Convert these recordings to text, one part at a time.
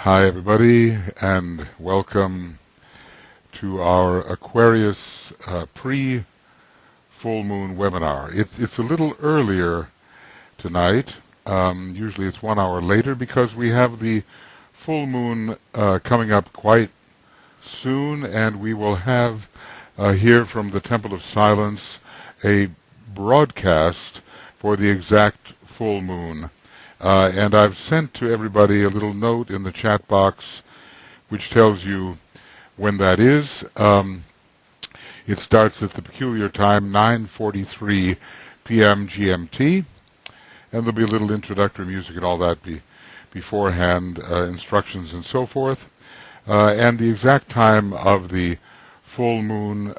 Hi everybody, and welcome to our Aquarius pre-full moon webinar. It's a little earlier tonight. Usually it's 1 hour later because we have the full moon coming up quite soon, and we will have here from the Temple of Silence a broadcast for the exact full moon. And I've sent to everybody a little note in the chat box which tells you when that is. It starts at the peculiar time, 9:43 p.m. GMT, and there'll be a little introductory music and all that beforehand, instructions and so forth. And the exact time of the full moon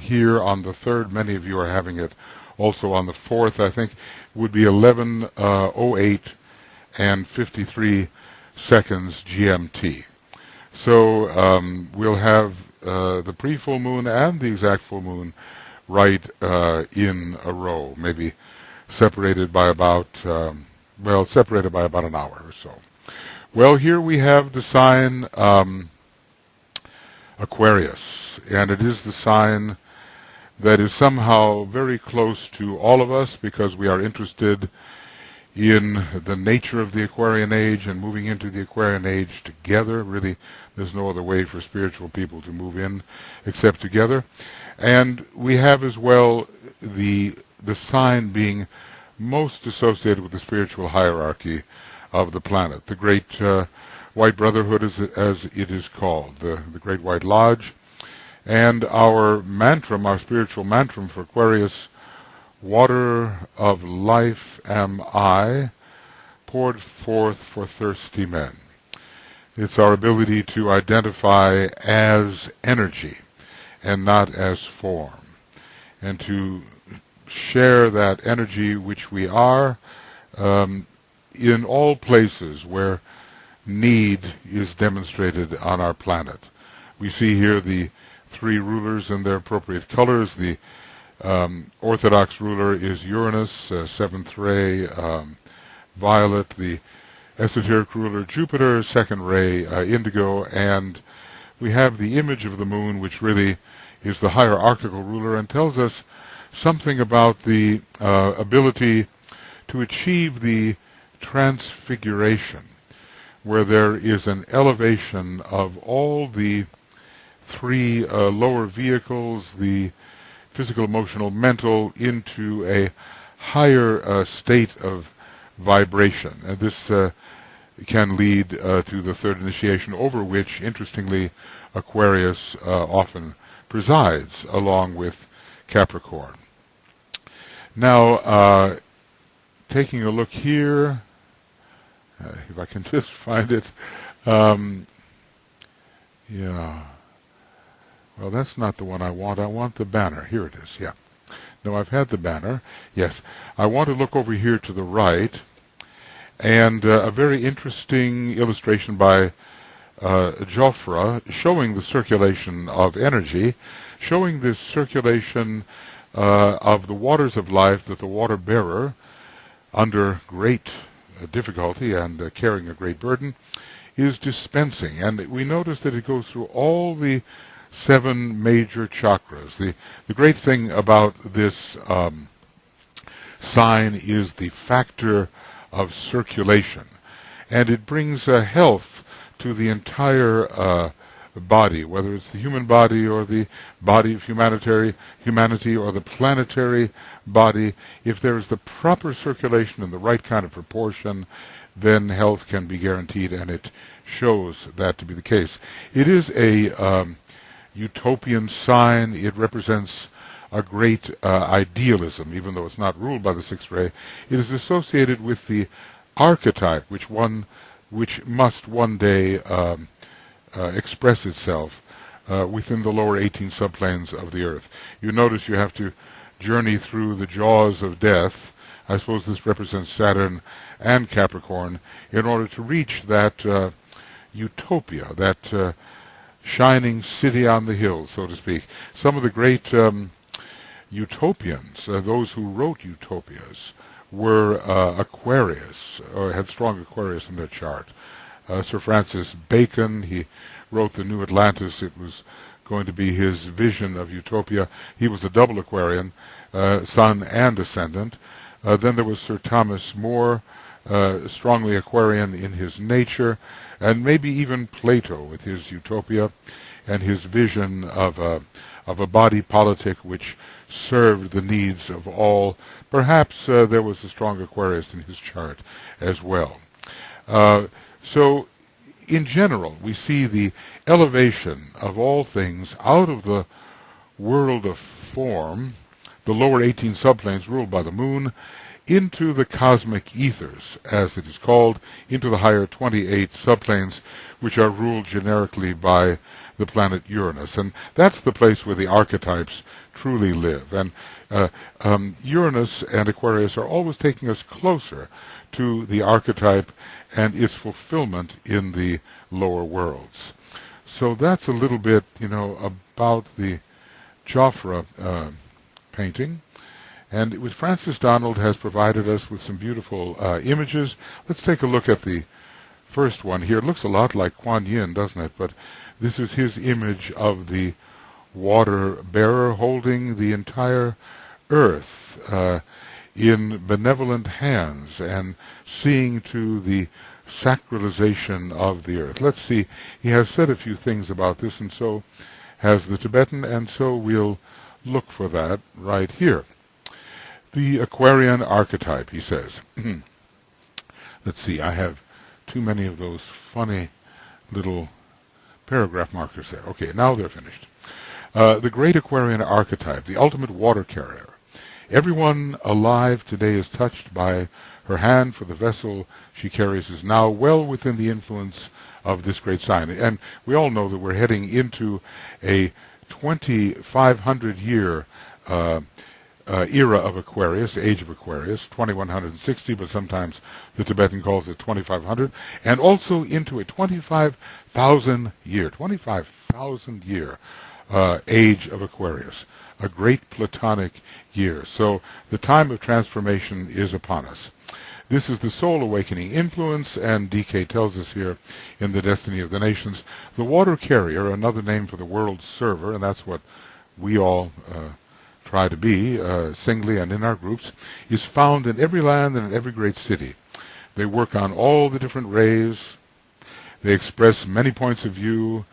here on the 3rd, many of you are having it also on the 4th, I think, would be 11:08 and 53 seconds GMT. So we'll have the pre-full moon and the exact full moon right in a row, maybe separated by about, separated by about an hour or so. Well, here we have the sign Aquarius, and it is the sign that is somehow very close to all of us because we are interested in the nature of the Aquarian age and moving into the Aquarian age together. Really, there's no other way for spiritual people to move in except together. And we have as well the sign being most associated with the spiritual hierarchy of the planet, the Great White Brotherhood, as it is called, the Great White Lodge. And our mantram, our spiritual mantram for Aquarius, water of life am I, poured forth for thirsty men. It's our ability to identify as energy and not as form, and to share that energy which we are in all places where need is demonstrated on our planet. We see here the 3 rulers in their appropriate colors. The Orthodox ruler is Uranus, 7th ray, violet. The esoteric ruler, Jupiter, 2nd ray, indigo. And we have the image of the moon, which really is the hierarchical ruler and tells us something about the ability to achieve the transfiguration, where there is an elevation of all the 3 lower vehicles, the physical, emotional, mental, into a higher state of vibration. And this can lead to the 3rd initiation, over which, interestingly, Aquarius often presides, along with Capricorn. Now, taking a look here, if I can just find it, yeah. Well, that's not the one I want. I want the banner. Here it is, yeah. No, I've had the banner. Yes. I want to look over here to the right, and a very interesting illustration by Joffre showing the circulation of energy, showing this circulation of the waters of life that the water bearer, under great difficulty and carrying a great burden, is dispensing. And we notice that it goes through all the 7 major chakras. The great thing about this sign is the factor of circulation, and it brings health to the entire body, whether it's the human body or the body of humanity or the planetary body. If there is the proper circulation in the right kind of proportion, then health can be guaranteed, and it shows that to be the case. It is a utopian sign. It represents a great idealism, even though it's not ruled by the 6th ray. It is associated with the archetype which must one day express itself within the lower 18 subplanes of the earth. You notice you have to journey through the jaws of death. I suppose this represents Saturn and Capricorn, in order to reach that utopia, that shining city on the hill, so to speak. Some of the great utopians, those who wrote utopias, were Aquarius, or had strong Aquarius in their chart. Sir Francis Bacon, he wrote The New Atlantis. It was going to be his vision of utopia. He was a double Aquarian, sun and ascendant. Then there was Sir Thomas More, strongly Aquarian in his nature, and maybe even Plato with his utopia and his vision of a body politic which served the needs of all. Perhaps there was a strong Aquarius in his chart as well. So in general, we see the elevation of all things out of the world of form, the lower 18 subplanes ruled by the moon, into the cosmic ethers, as it is called, into the higher 28 subplanes, which are ruled generically by the planet Uranus. And that's the place where the archetypes truly live. And Uranus and Aquarius are always taking us closer to the archetype and its fulfillment in the lower worlds. So that's a little bit, about the Jofra painting. And with Francis Donald has provided us with some beautiful images. Let's take a look at the first one here. It looks a lot like Kuan Yin, doesn't it? But this is his image of the water bearer holding the entire earth in benevolent hands and seeing to the sacralization of the earth. Let's see. He has said a few things about this, and so has the Tibetan, and so we'll look for that right here. The Aquarian archetype, he says. Let's see, I have too many of those funny little paragraph markers there. Okay, now they're finished. The great Aquarian archetype, the ultimate water carrier. Everyone alive today is touched by her hand, for the vessel she carries is now well within the influence of this great sign. And we all know that we're heading into a 2,500-year era of Aquarius, age of Aquarius, 2160, but sometimes the Tibetan calls it 2500, and also into a 25,000 year age of Aquarius, a great Platonic year. So the time of transformation is upon us. This is the soul awakening influence, and DK tells us here in The Destiny of the Nations, the water carrier, another name for the world server, and that's what we all try to be, singly and in our groups, is found in every land and in every great city. They work on all the different rays. They express many points of view.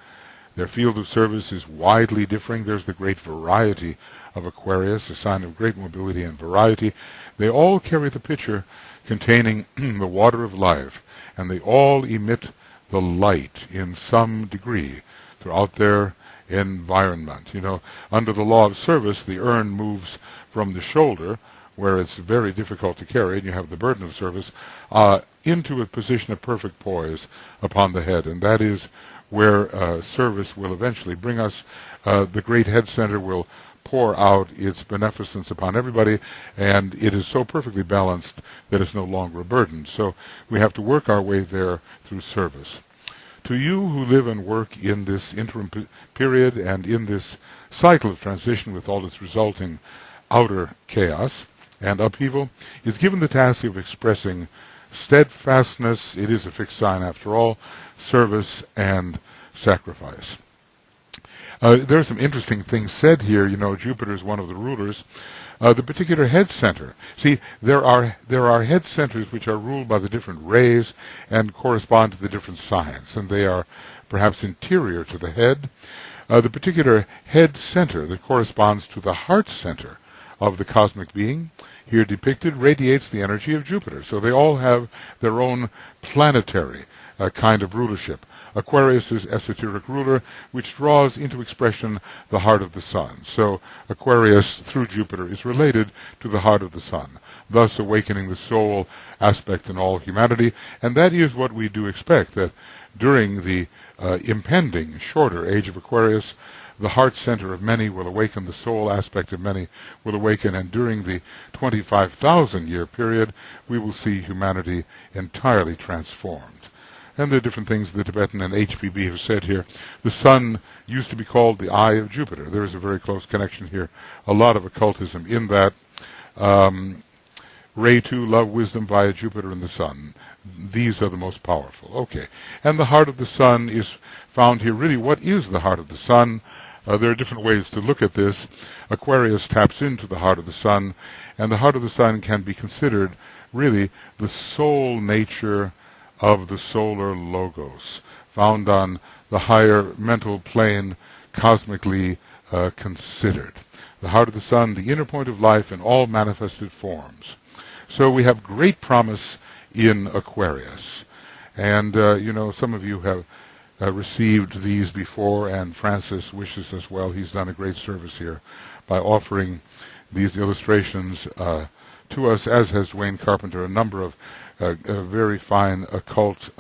Their field of service is widely differing. There's the great variety of Aquarius, a sign of great mobility and variety. They all carry the picture containing the water of life, and they all emit the light in some degree throughout their environment. Under the law of service, the urn moves from the shoulder, where it's very difficult to carry, and you have the burden of service, into a position of perfect poise upon the head, and that is where service will eventually bring us. The great head center will pour out its beneficence upon everybody, and it is so perfectly balanced that it's no longer a burden. So we have to work our way there through service. To you who live and work in this interim period and in this cycle of transition with all its resulting outer chaos and upheaval, is given the task of expressing steadfastness, it is a fixed sign after all, service and sacrifice. There are some interesting things said here. Jupiter is one of the rulers. The particular head center. See, there are head centers which are ruled by the different rays and correspond to the different signs, and they are perhaps interior to the head. The particular head center that corresponds to the heart center of the cosmic being, here depicted, radiates the energy of Jupiter. So they all have their own planetary kind of rulership. Aquarius is esoteric ruler, which draws into expression the heart of the sun. So Aquarius, through Jupiter, is related to the heart of the sun, thus awakening the soul aspect in all humanity. And that is what we do expect, that during the impending shorter age of Aquarius, the heart center of many will awaken, the soul aspect of many will awaken, and during the 25,000-year period, we will see humanity entirely transformed. And there are different things the Tibetan and HPB have said here. The sun used to be called the eye of Jupiter. There is a very close connection here. A lot of occultism in that. Ray 2, love, wisdom via Jupiter and the Sun. These are the most powerful. Okay. And the heart of the Sun is found here. Really, what is the heart of the Sun? There are different ways to look at this. Aquarius taps into the heart of the Sun, and the heart of the Sun can be considered really the soul nature of the solar logos, found on the higher mental plane, cosmically considered. The heart of the Sun, the inner point of life in all manifested forms. So we have great promise in Aquarius. And, some of you have received these before, and Francis wishes us well. He's done a great service here by offering these illustrations to us, as has Dwayne Carpenter, a number of very fine occult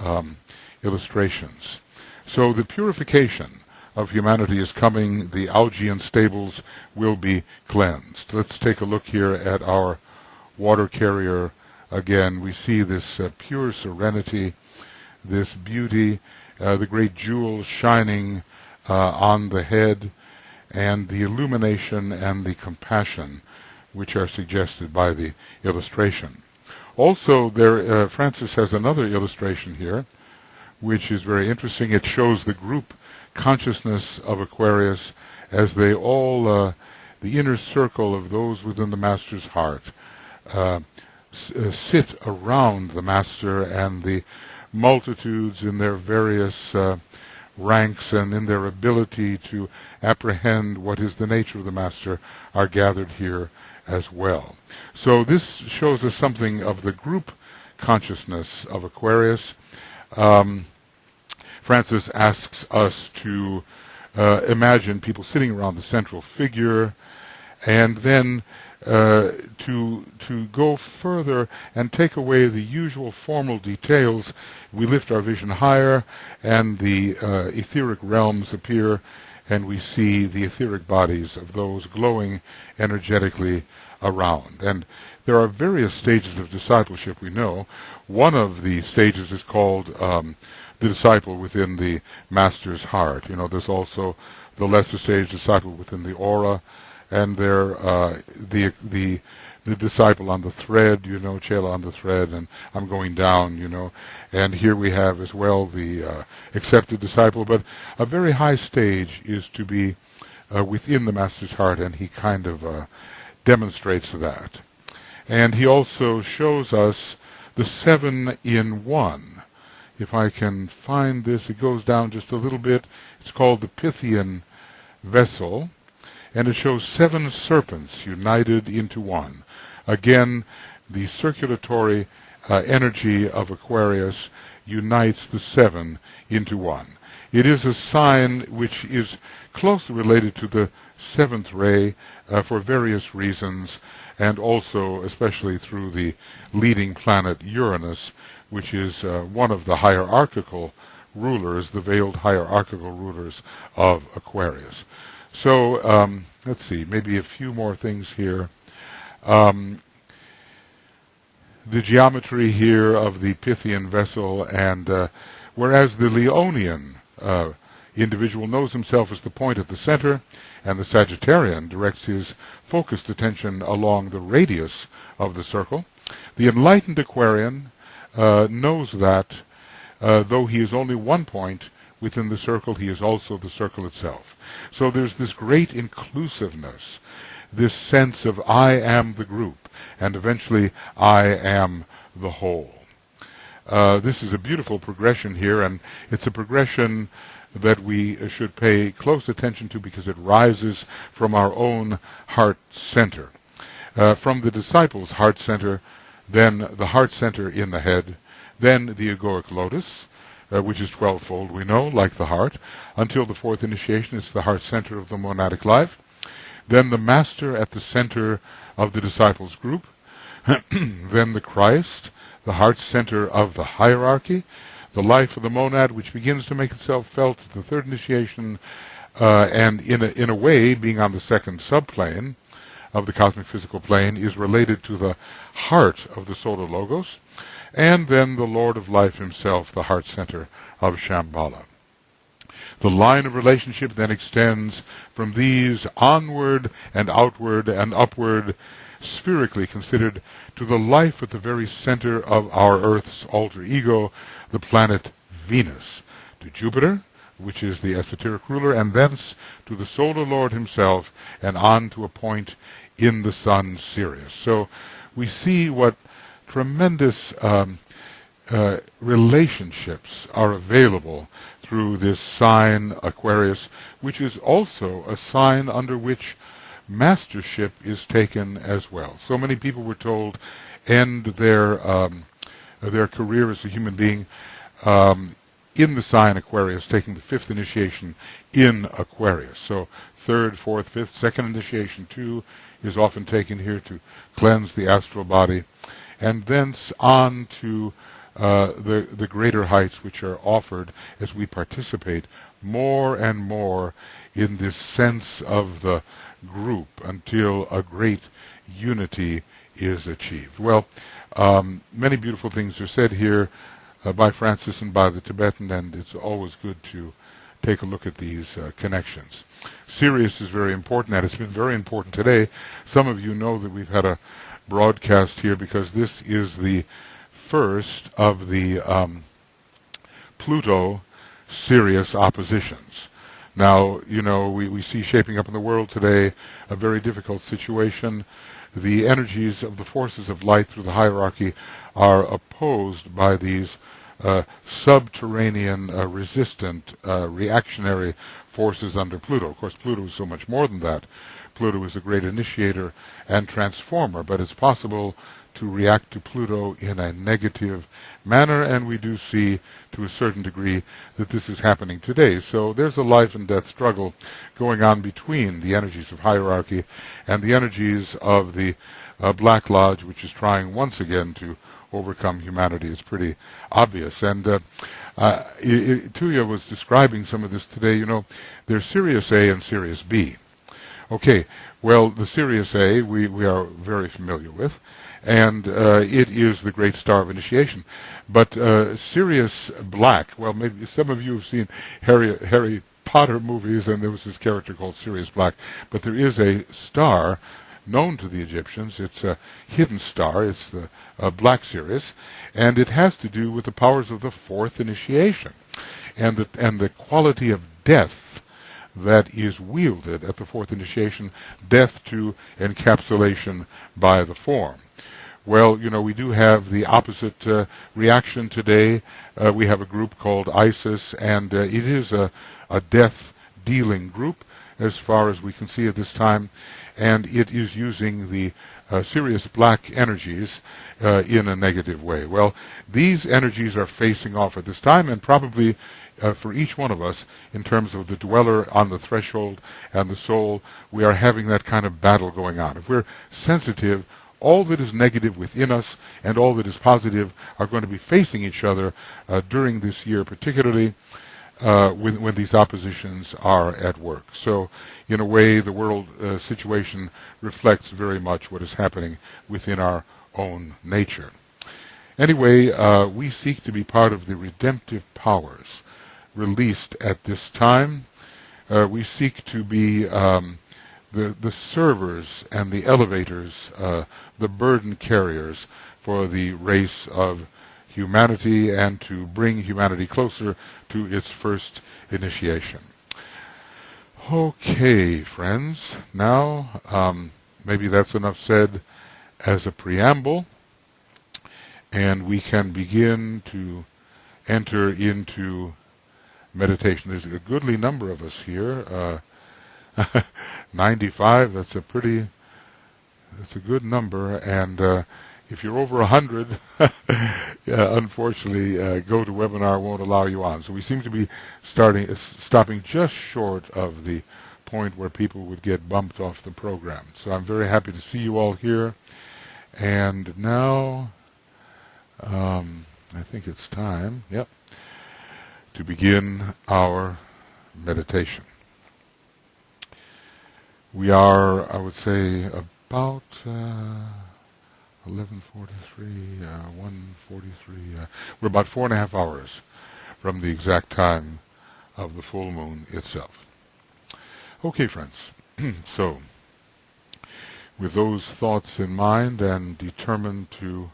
illustrations. So the purification of humanity is coming. The Augean stables will be cleansed. Let's take a look here at our water carrier again. We see this pure serenity, this beauty, the great jewel shining on the head, and the illumination and the compassion which are suggested by the illustration. Also, Francis has another illustration here, which is very interesting. It shows the group consciousness of Aquarius as they all, the inner circle of those within the Master's heart, sit around the Master, and the multitudes in their various ranks and in their ability to apprehend what is the nature of the Master are gathered here as well. So this shows us something of the group consciousness of Aquarius. Francis asks us to imagine people sitting around the central figure, and then to go further and take away the usual formal details. We lift our vision higher, and the etheric realms appear, and we see the etheric bodies of those glowing energetically around. And there are various stages of discipleship, we know. One of the stages is called the disciple within the Master's heart. There's also the lesser stage, disciple within the aura, and there the disciple on the thread, Chela on the thread, and I'm going down, and here we have as well the accepted disciple. But a very high stage is to be within the Master's heart, and he kind of demonstrates that. And he also shows us the 7 in 1. If I can find this, it goes down just a little bit. It's called the Pythian vessel, and it shows 7 serpents united into one. Again, the circulatory energy of Aquarius unites the 7 into one. It is a sign which is closely related to the 7th ray for various reasons, and also especially through the leading planet Uranus, which is one of the hierarchical rulers, the veiled hierarchical rulers of Aquarius. So let's see, maybe a few more things here. The geometry here of the Pythian vessel, and whereas the Leonian individual knows himself as the point at the center, and the Sagittarian directs his focused attention along the radius of the circle, the enlightened Aquarian knows that though he is only one point within the circle, he is also the circle itself. So there's this great inclusiveness, this sense of I am the group, and eventually I am the whole. This is a beautiful progression here, and it's a progression that we should pay close attention to because it rises from our own heart center. From the disciple's heart center, then the heart center in the head, then the egoic lotus, which is 12-fold, we know, like the heart. Until the 4th initiation, it's the heart center of the monadic life. Then the Master at the center of the disciples' group. Then the Christ, the heart center of the hierarchy. The life of the monad, which begins to make itself felt at the 3rd initiation, and in a way, being on the 2nd subplane of the cosmic physical plane, is related to the heart of the solar logos. And then the Lord of Life himself, the heart center of Shambhala. The line of relationship then extends from these onward and outward and upward spherically considered to the life at the very center of our Earth's alter ego, the planet Venus, to Jupiter, which is the esoteric ruler, and thence to the solar lord himself, and on to a point in the sun, Sirius. So we see what tremendous relationships are available through this sign Aquarius, which is also a sign under which mastership is taken as well. So many people were told end their career as a human being in the sign Aquarius, taking the fifth initiation in Aquarius. So third, fourth, fifth, second initiation 2 is often taken here to cleanse the astral body, and thence on to the greater heights which are offered as we participate more and more in this sense of the group until a great unity is achieved. Well, many beautiful things are said here by Francis and by the Tibetan, and it's always good to take a look at these connections. Sirius is very important, and it's been very important today. Some of you know that we've had a broadcast here because this is the first of the Pluto-Sirius oppositions. Now, you know, we see shaping up in the world today a very difficult situation. The energies of the forces of light through the hierarchy are opposed by these subterranean, resistant, reactionary forces under Pluto. Of course, Pluto is so much more than that. Pluto is a great initiator and transformer, but it's possible to react to Pluto in a negative manner, and we do see to a certain degree that this is happening today. So there's a life and death struggle going on between the energies of hierarchy and the energies of the Black Lodge, which is trying once again to overcome humanity. It's pretty obvious. And Tuya was describing some of this today. You know, there's Sirius A and Sirius B. Okay, well, the Sirius A we are very familiar with, and it is the great star of initiation. But Sirius Black, well, maybe some of you have seen Harry Potter movies, and there was this character called Sirius Black. But there is a star known to the Egyptians. It's a hidden star. It's the Black Sirius, and it has to do with the powers of the fourth initiation, and the quality of death that is wielded at the fourth initiation, death to encapsulation by the form. Well, you know, we do have the opposite reaction today. We have a group called ISIS, and it is a death-dealing group as far as we can see at this time, and it is using the Sirius Black energies in a negative way. Well, these energies are facing off at this time, and probably for each one of us, in terms of the dweller on the threshold and the soul, we are having that kind of battle going on. If we're sensitive, all that is negative within us and all that is positive are going to be facing each other during this year, particularly when these oppositions are at work. So, in a way, the world situation reflects very much what is happening within our own nature. Anyway, we seek to be part of the redemptive powers released at this time. We seek to be the servers and the elevators, the burden carriers for the race of humanity, and to bring humanity closer to its first initiation. Okay, friends, now maybe that's enough said as a preamble, and we can begin to enter into meditation. There's a goodly number of us here. 95, that's a good number, and if you're over 100, unfortunately, GoToWebinar won't allow you on. So we seem to be stopping just short of the point where people would get bumped off the program. So I'm very happy to see you all here. And now, I think it's time, to begin our meditation. We are, I would say, about 11:43, 1:43. We're about 4.5 hours from the exact time of the full moon itself. Okay, friends. So with those thoughts in mind and determined to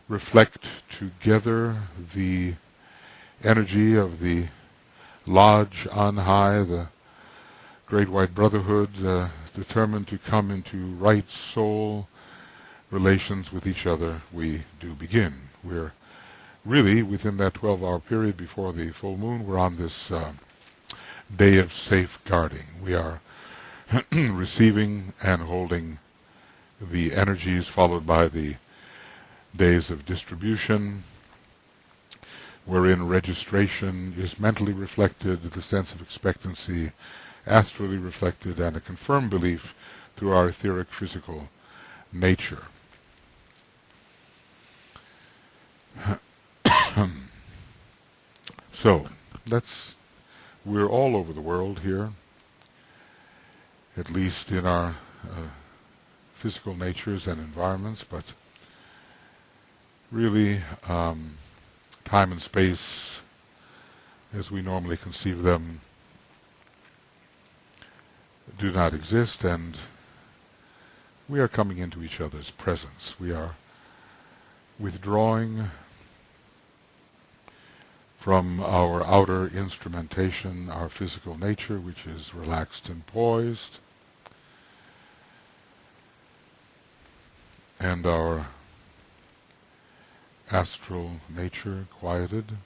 reflect together the energy of the Lodge on high, the Great White Brotherhood, determined to come into right soul relations with each other, we do begin. We're really within that 12-hour period before the full moon. We're on this day of safeguarding. We are receiving and holding the energies, followed by the days of distribution, wherein registration is mentally reflected, the sense of expectancy astrally reflected, and a confirmed belief through our etheric physical nature. So, we're all over the world here, at least in our physical natures and environments, but really time and space as we normally conceive them do not exist, and we are coming into each other's presence. We are withdrawing from our outer instrumentation, our physical nature, which is relaxed and poised, and our astral nature quieted,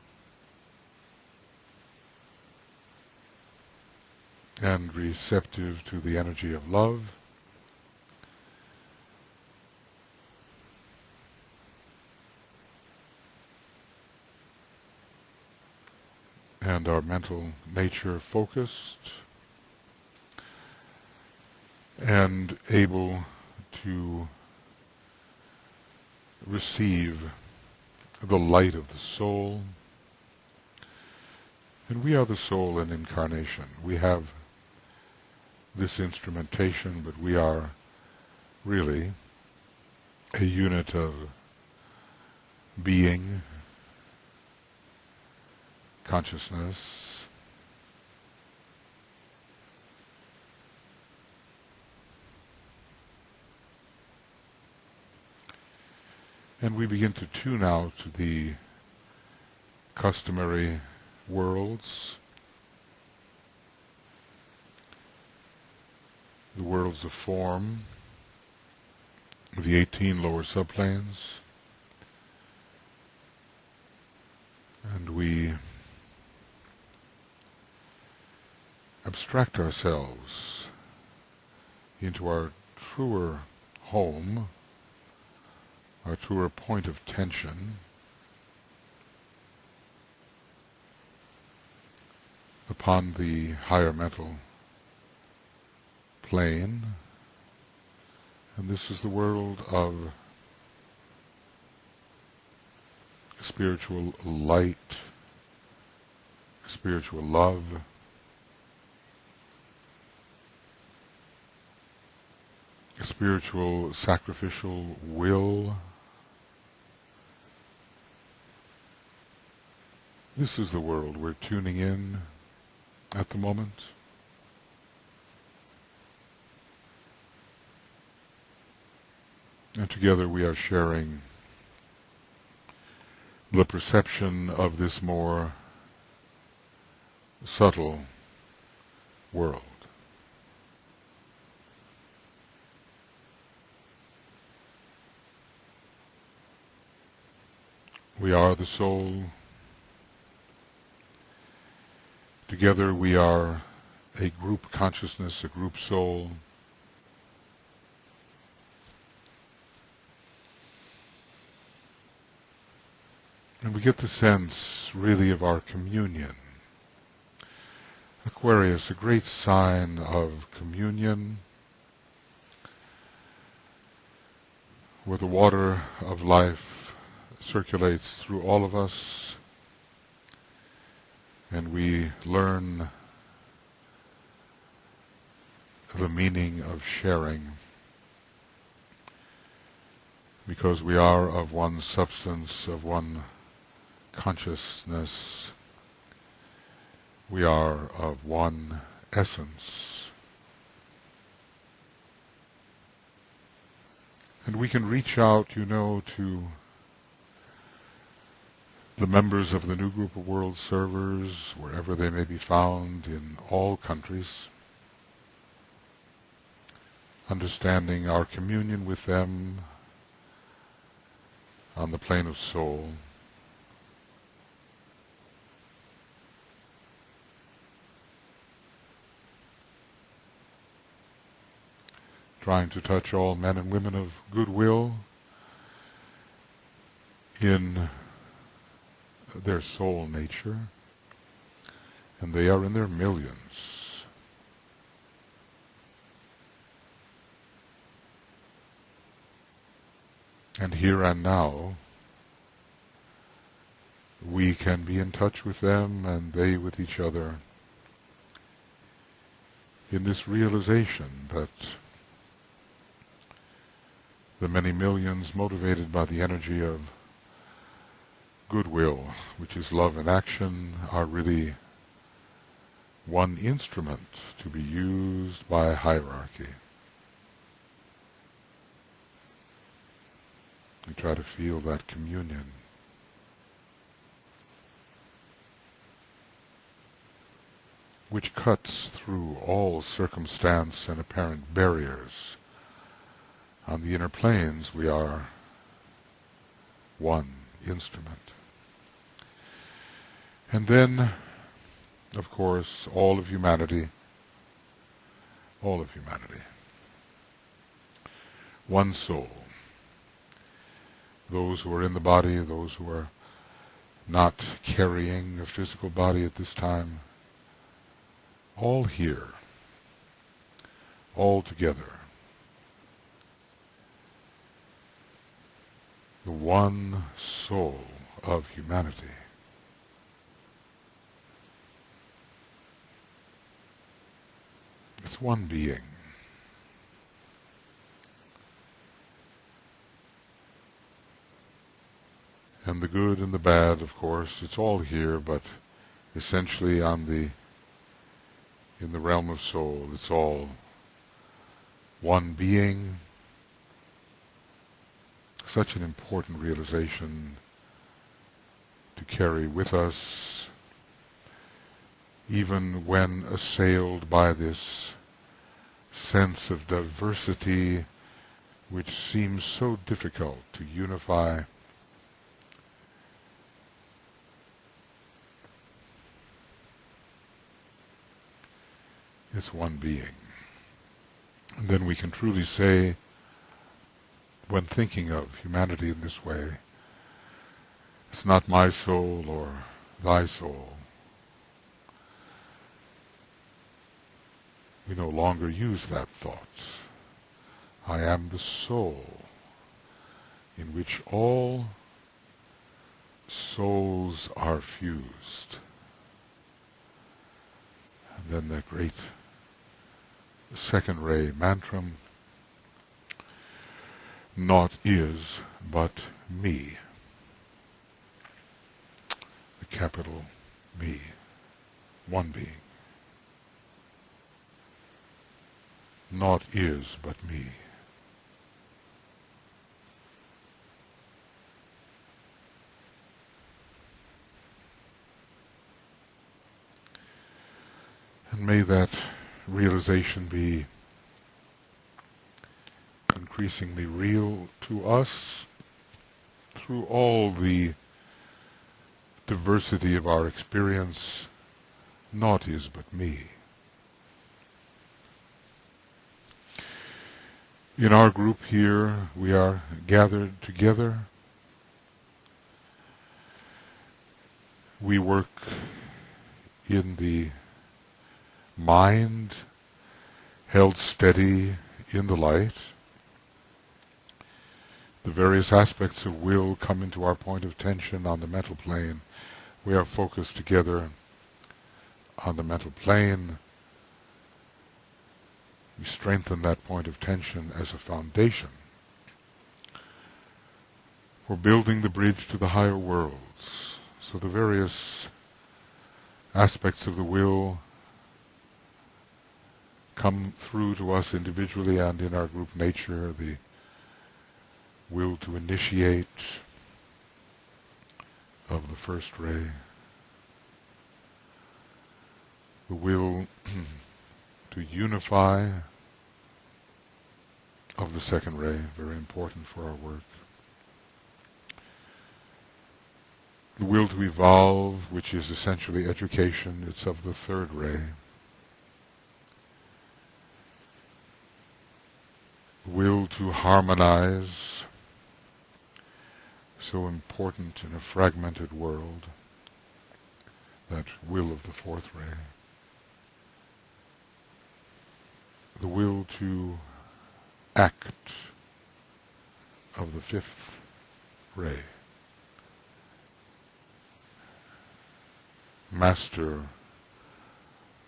and receptive to the energy of love, and our mental nature focused and able to receive the light of the soul. And we are the soul in incarnation. We have this instrumentation, but we are really a unit of being, consciousness, and we begin to tune out the customary worlds, the worlds of form, the 18 lower subplanes, and we abstract ourselves into our truer home, our truer point of tension, upon the higher mental plane, and this is the world of spiritual light, spiritual love, spiritual sacrificial will. This is the world we're tuning in at the moment. And together we are sharing the perception of this more subtle world. We are the soul. Together we are a group consciousness, a group soul. And we get the sense, really, of our communion. Aquarius, a great sign of communion, where the water of life circulates through all of us, and we learn the meaning of sharing, because we are of one substance, of one consciousness. We are of one essence. And we can reach out, to the members of the new group of world servers, wherever they may be found in all countries, understanding our communion with them on the plane of soul, trying to touch all men and women of goodwill in their soul nature, and they are in their millions. And here and now, we can be in touch with them and they with each other in this realization that the many millions, motivated by the energy of goodwill, which is love in action, are really one instrument to be used by hierarchy. We try to feel that communion. Which cuts through all circumstance and apparent barriers. On the inner planes we are one instrument. And then, of course, all of humanity, one soul. Those who are in the body, those who are not carrying a physical body at this time, all here, all together. The one soul of humanity. It's one being. And the good and the bad, of course, it's all here, but essentially in the realm of soul, it's all one being. Such an important realization to carry with us, even when assailed by this sense of diversity which seems so difficult to unify. It's one being. And then we can truly say, when thinking of humanity in this way, it's not my soul or thy soul. We no longer use that thought. I am the soul in which all souls are fused. And then that great second ray mantram, naught is but me. The capital Me, one being. Naught is but me. And may that realization be increasingly real to us through all the diversity of our experience. Naught is but me. In our group here, we are gathered together. We work in the mind, held steady in the light. The various aspects of will come into our point of tension on the mental plane. We are focused together on the mental plane. We strengthen that point of tension as a foundation for building the bridge to the higher worlds. So the various aspects of the will come through to us individually and in our group nature, the will to initiate of the first ray, the will to unify of the second ray, very important for our work. The will to evolve, which is essentially education, it's of the third ray. The will to harmonize, so important in a fragmented world, that will of the fourth ray. The will to act of the fifth ray. Master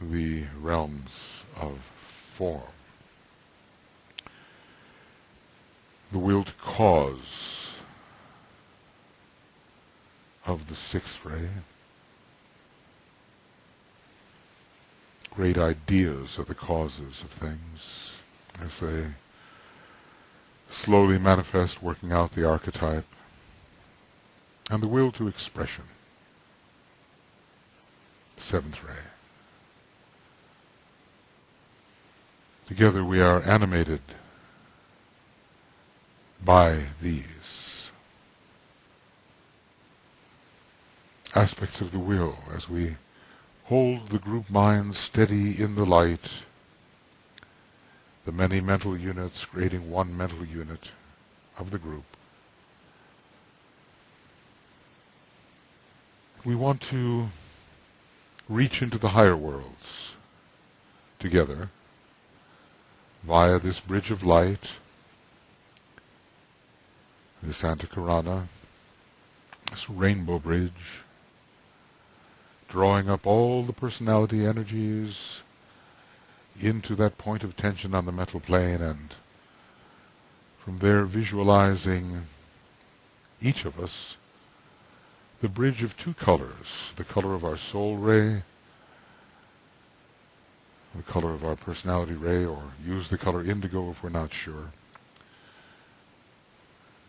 the realms of form. The will to cause of the sixth ray. Great ideas are the causes of things as they slowly manifest, working out the archetype. And the will to expression. Seventh ray. Together we are animated by these aspects of the will as we hold the group mind steady in the light, the many mental units creating one mental unit of the group. We want to reach into the higher worlds together via this bridge of light, this antakarana, this rainbow bridge, drawing up all the personality energies into that point of tension on the mental plane, and from there visualizing each of us the bridge of two colors, the color of our soul ray, the color of our personality ray, or use the color indigo if we're not sure.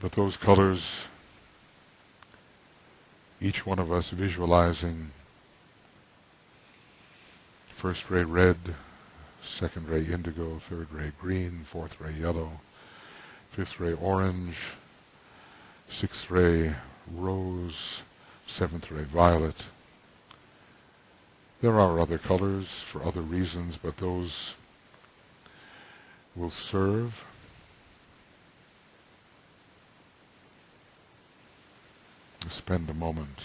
But those colors, each one of us visualizing first ray red, second ray indigo, third ray green, fourth ray yellow, fifth ray orange, sixth ray rose, seventh ray violet. There are other colors for other reasons, but those will serve. Spend a moment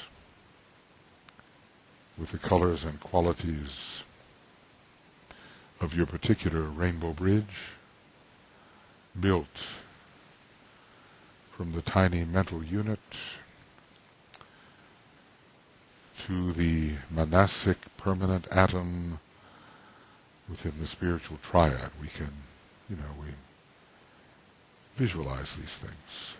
with the colors and qualities of your particular rainbow bridge, built from the tiny mental unit to the monastic permanent atom within the spiritual triad. We can, we visualize these things.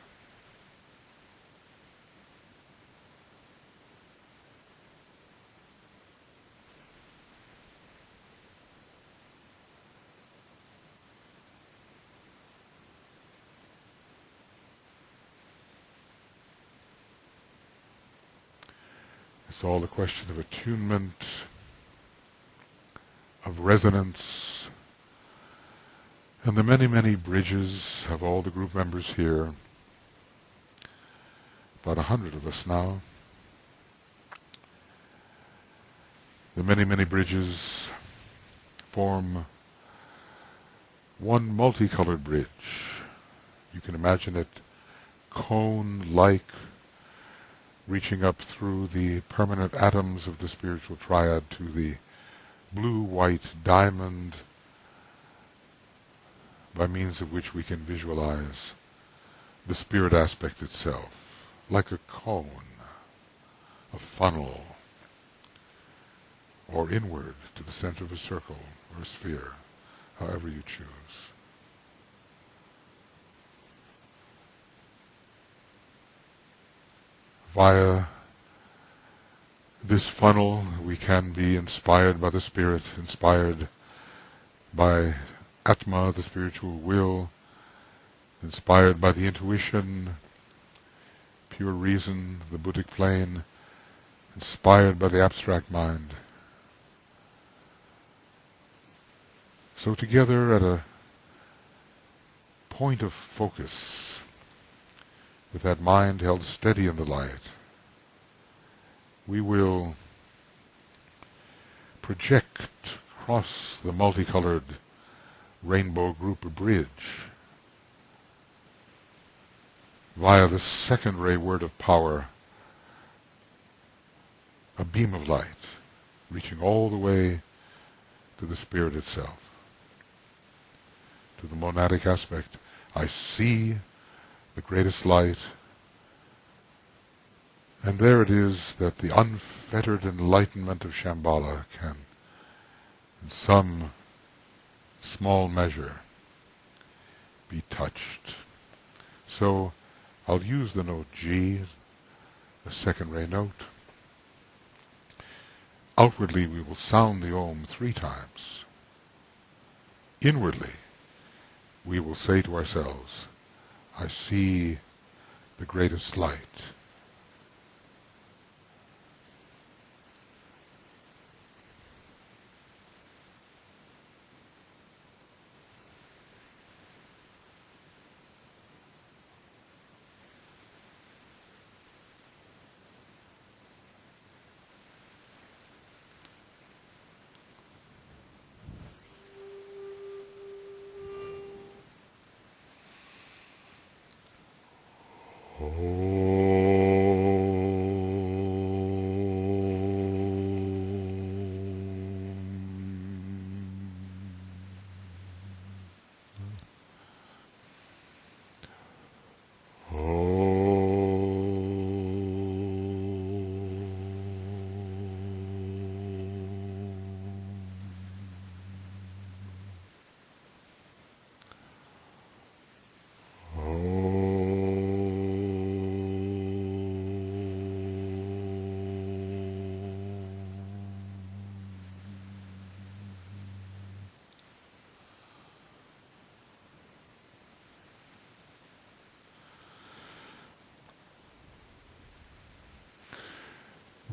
It's all a question of attunement, of resonance, and the many, many bridges of all the group members here, about 100 of us now. The many, many bridges form one multicolored bridge. You can imagine it cone-like, reaching up through the permanent atoms of the spiritual triad to the blue-white diamond, by means of which we can visualize the spirit aspect itself, like a cone, a funnel, or inward to the center of a circle or a sphere, however you choose. Via this funnel, we can be inspired by the Spirit, inspired by Atma, the spiritual will, inspired by the intuition, pure reason, the Buddhic plane, inspired by the abstract mind. So together at a point of focus, with that mind held steady in the light, we will project across the multicolored rainbow group bridge via the second ray word of power, a beam of light reaching all the way to the spirit itself, to the monadic aspect. I see the greatest light, and there it is that the unfettered enlightenment of Shambhala can, in some small measure, be touched. So I'll use the note G, the second ray note. Outwardly we will sound the Om 3 times. Inwardly we will say to ourselves, I see the greatest light.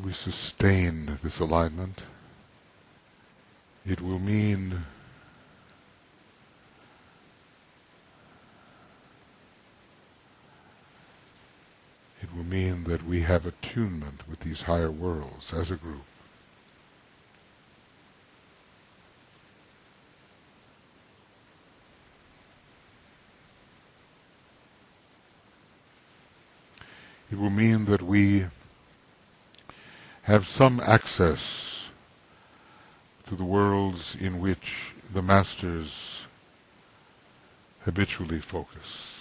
We sustain this alignment. It will mean that we have attunement with these higher worlds as a group. It will mean that we have some access to the worlds in which the masters habitually focus.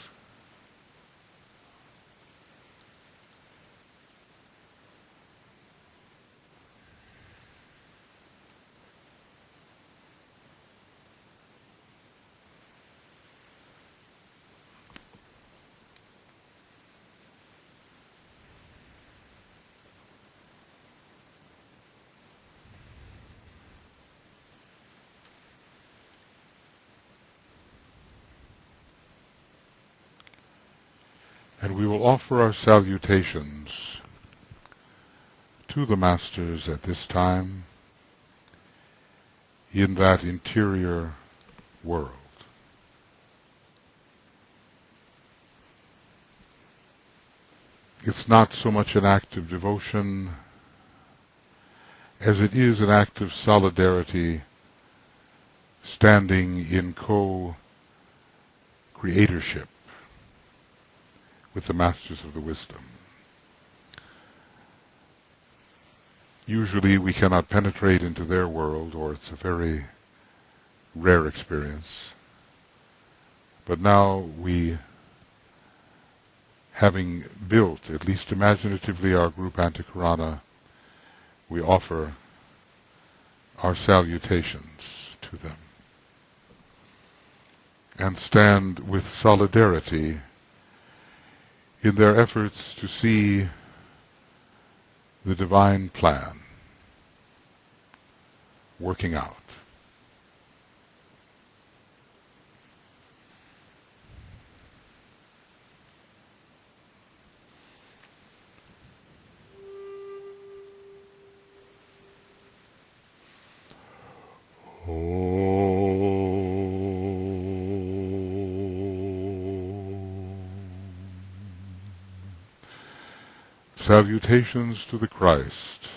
And we will offer our salutations to the Masters at this time in that interior world. It's not so much an act of devotion as it is an act of solidarity, standing in co-creatorship with the Masters of the Wisdom. Usually we cannot penetrate into their world, or it's a very rare experience. But now we, having built, at least imaginatively, our group Antakarana, we offer our salutations to them and stand with solidarity in their efforts to see the divine plan working out. Salutations to the Christ,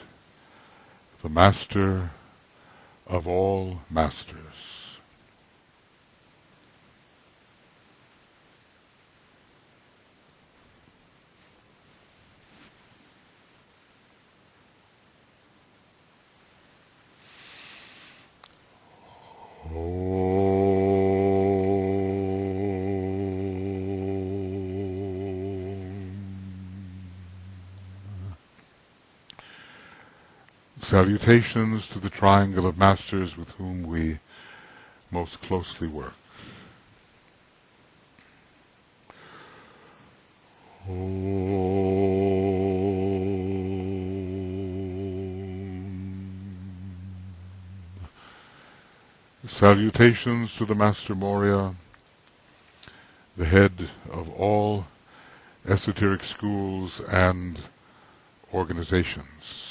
the Master of all masters. Salutations to the triangle of masters with whom we most closely work. Salutations to the Master Morya, the head of all esoteric schools and organizations.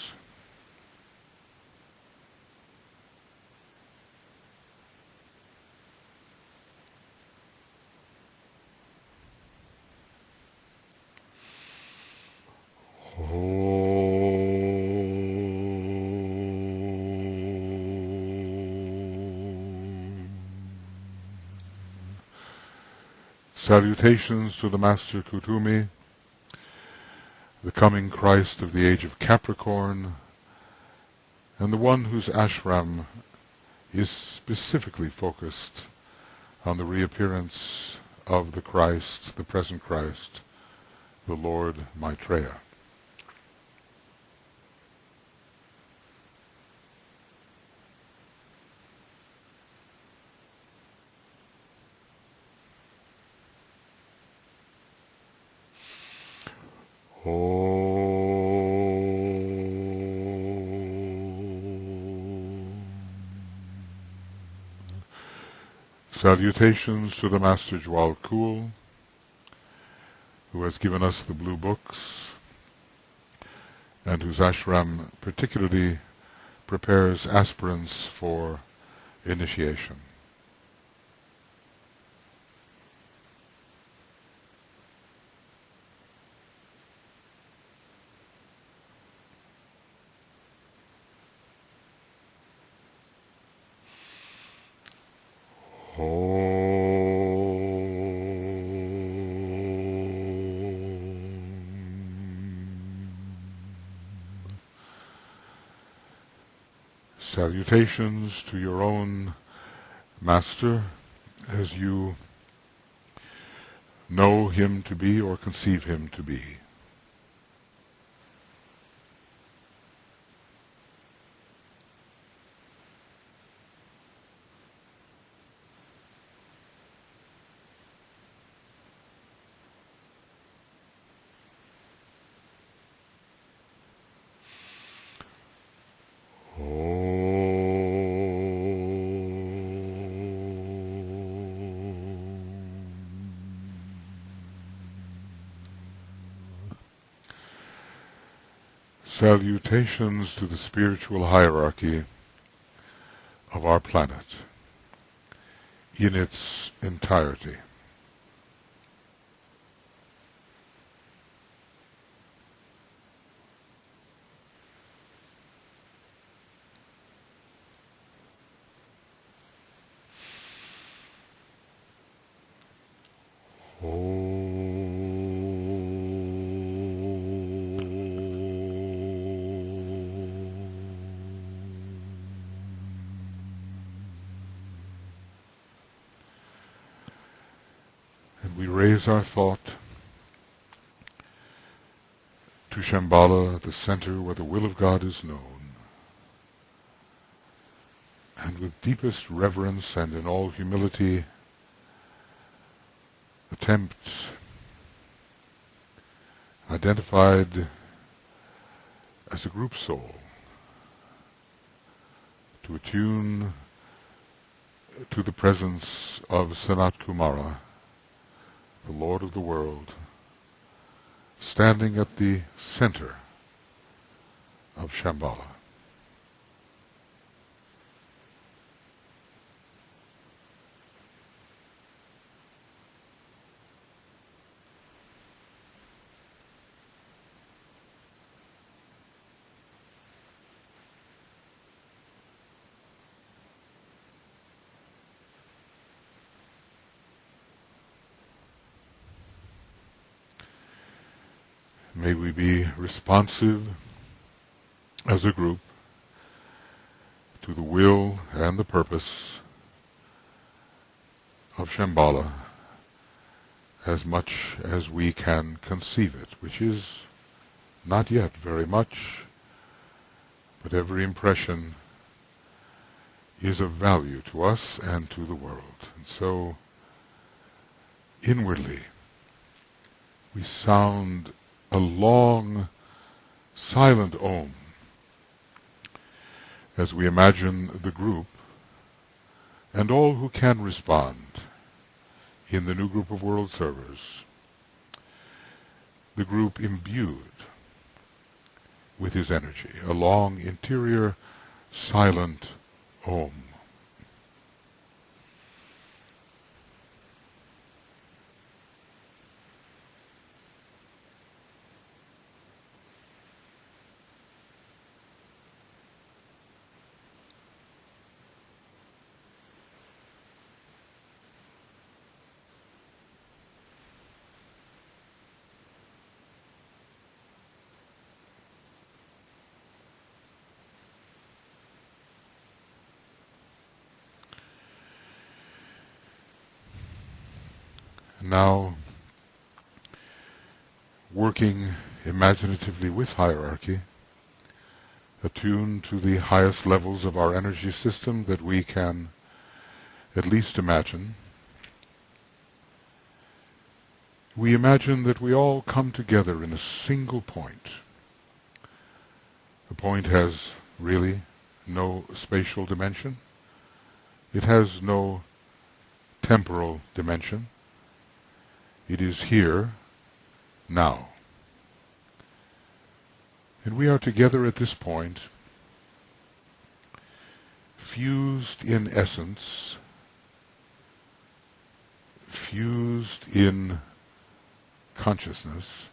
Salutations to the Master Kutumi, the coming Christ of the age of Capricorn, and the one whose ashram is specifically focused on the reappearance of the Christ, the present Christ, the Lord Maitreya. Salutations to the Master Jwal Kul, who has given us the blue books, and whose ashram particularly prepares aspirants for initiation. Salutations to your own Master as you know him to be or conceive him to be. Salutations to the spiritual hierarchy of our planet in its entirety. And we raise our thought to Shambhala, the center where the will of God is known, and with deepest reverence and in all humility attempt, identified as a group soul, to attune to the presence of Sanat Kumara, the Lord of the world, standing at the center of Shambhala. May we be responsive as a group to the will and the purpose of Shambhala as much as we can conceive it, which is not yet very much, but every impression is of value to us and to the world. And so, inwardly, we sound a long, silent Om as we imagine the group and all who can respond in the new group of world servers, the group imbued with his energy, a long, interior, silent Om. Now, working imaginatively with hierarchy, attuned to the highest levels of our energy system that we can at least imagine, we imagine that we all come together in a single point. The point has really no spatial dimension. It has no temporal dimension. It is here, now. And we are together at this point, fused in essence, fused in consciousness,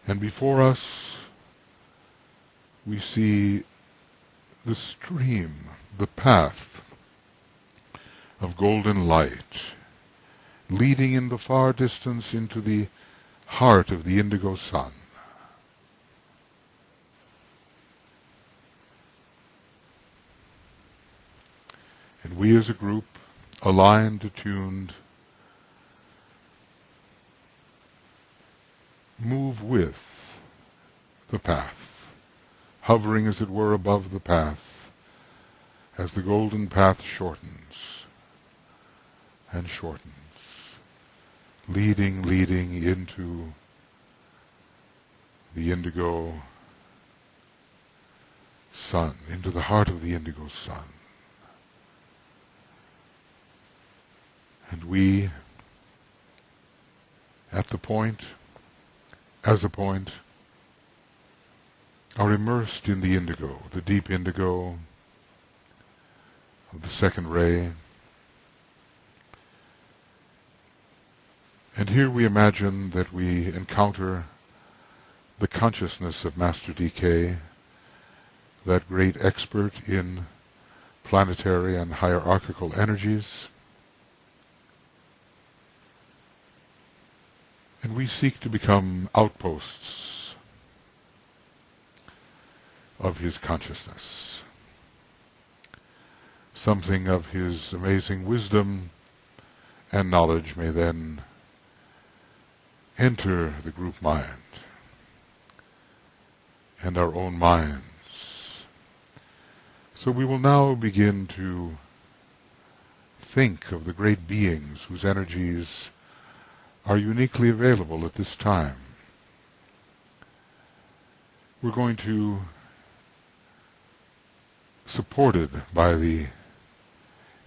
and before us we see the stream, the path of golden light, leading in the far distance into the heart of the indigo sun. And we as a group, aligned, attuned, move with the path, hovering as it were above the path, as the golden path shortens and shortens, leading into the indigo sun, into the heart of the indigo sun. And we, at the point, as a point, are immersed in the indigo, the deep indigo of the second ray. And here we imagine that we encounter the consciousness of Master DK, that great expert in planetary and hierarchical energies. And we seek to become outposts of his consciousness. Something of his amazing wisdom and knowledge may then enter the group mind and our own minds. So we will now begin to think of the great beings whose energies are uniquely available at this time. We're going to, supported by the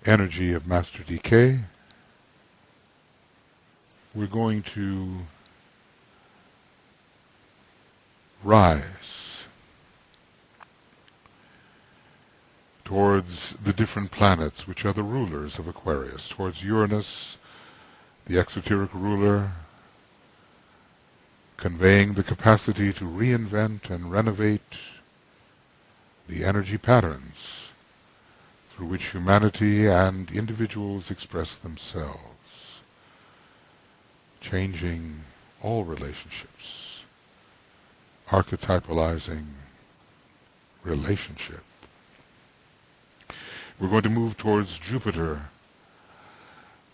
energy of Master DK, we're going to rise towards the different planets which are the rulers of Aquarius, towards Uranus, the exoteric ruler, conveying the capacity to reinvent and renovate the energy patterns through which humanity and individuals express themselves. changing all relationships, archetypalizing relationship. We're going to move towards Jupiter,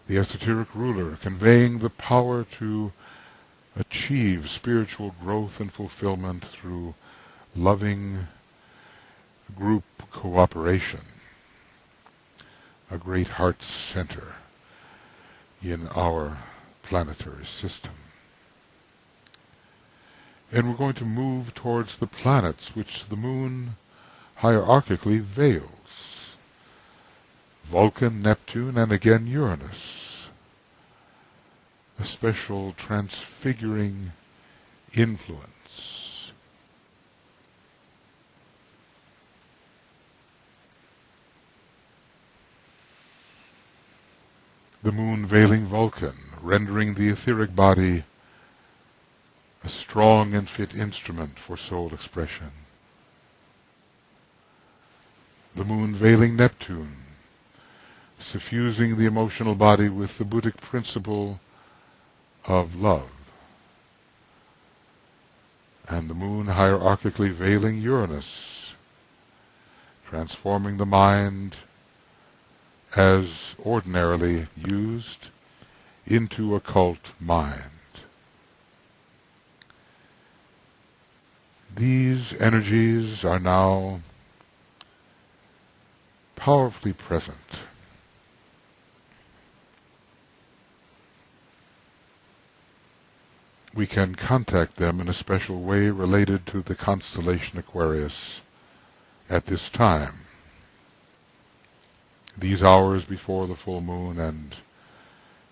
the esoteric ruler, conveying the power to achieve spiritual growth and fulfillment through loving group cooperation, a great heart center in our planetary system. And we're going to move towards the planets which the moon hierarchically veils. Vulcan, Neptune, and again Uranus. A special transfiguring influence. The moon veiling Vulcan, rendering the etheric body a strong and fit instrument for soul expression. The moon veiling Neptune, suffusing the emotional body with the Buddhic principle of love. And the moon hierarchically veiling Uranus, transforming the mind as ordinarily used into occult mind. These energies are now powerfully present. We can contact them in a special way related to the constellation Aquarius at this time. These hours before the full moon and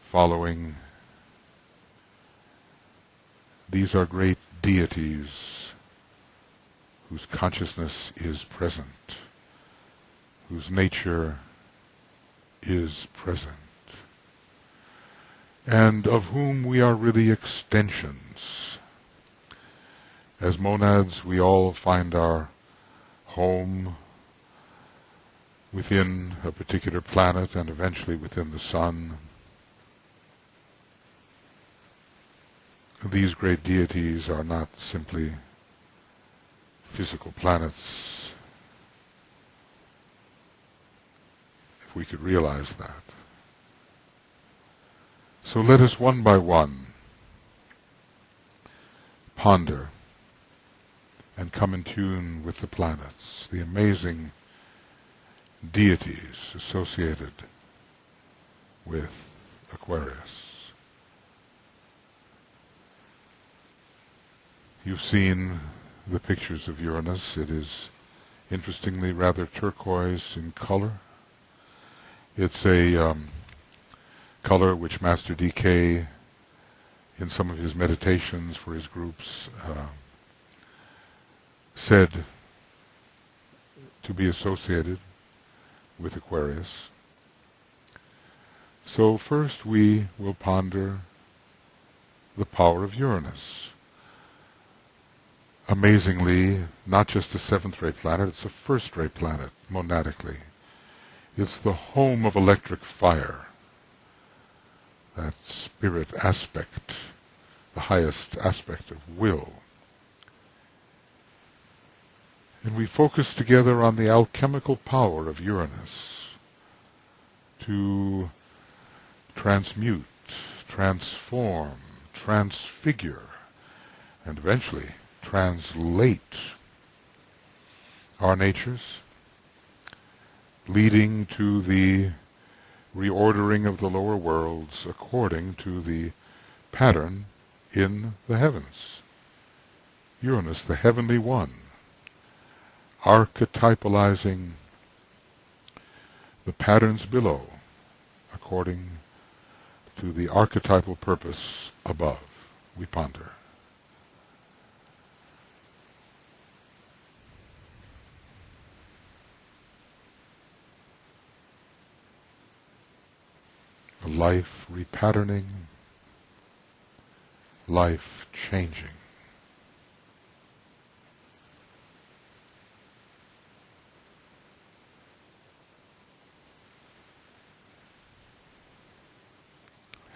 following, these are great deities whose consciousness is present, whose nature is present, and of whom we are really extensions. As monads, we all find our home within a particular planet and eventually within the sun. These great deities are not simply physical planets, if we could realize that. So let us one by one ponder and come in tune with the planets, the amazing deities associated with Aquarius. You've seen the pictures of Uranus. It is interestingly rather turquoise in color. It's a color which Master D.K. in some of his meditations for his groups said to be associated with Aquarius. So first we will ponder the power of Uranus. Amazingly, not just a seventh-ray planet, it's a first-ray planet, monadically. It's the home of electric fire, that spirit aspect, the highest aspect of will. And we focus together on the alchemical power of Uranus to transmute, transform, transfigure, and eventually translate our natures, leading to the reordering of the lower worlds according to the pattern in the heavens. Uranus, the heavenly one, archetypalizing the patterns below according to the archetypal purpose above. We ponder. Life repatterning, life changing.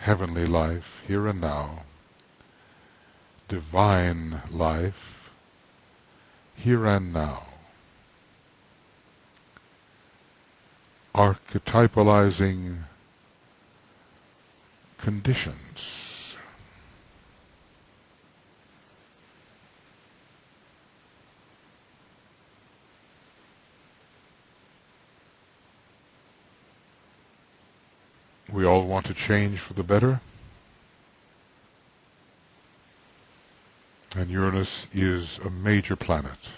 heavenly life, here and now, divine life, here and now, archetypalizing conditions. We all want to change for the better, and Uranus is a major planet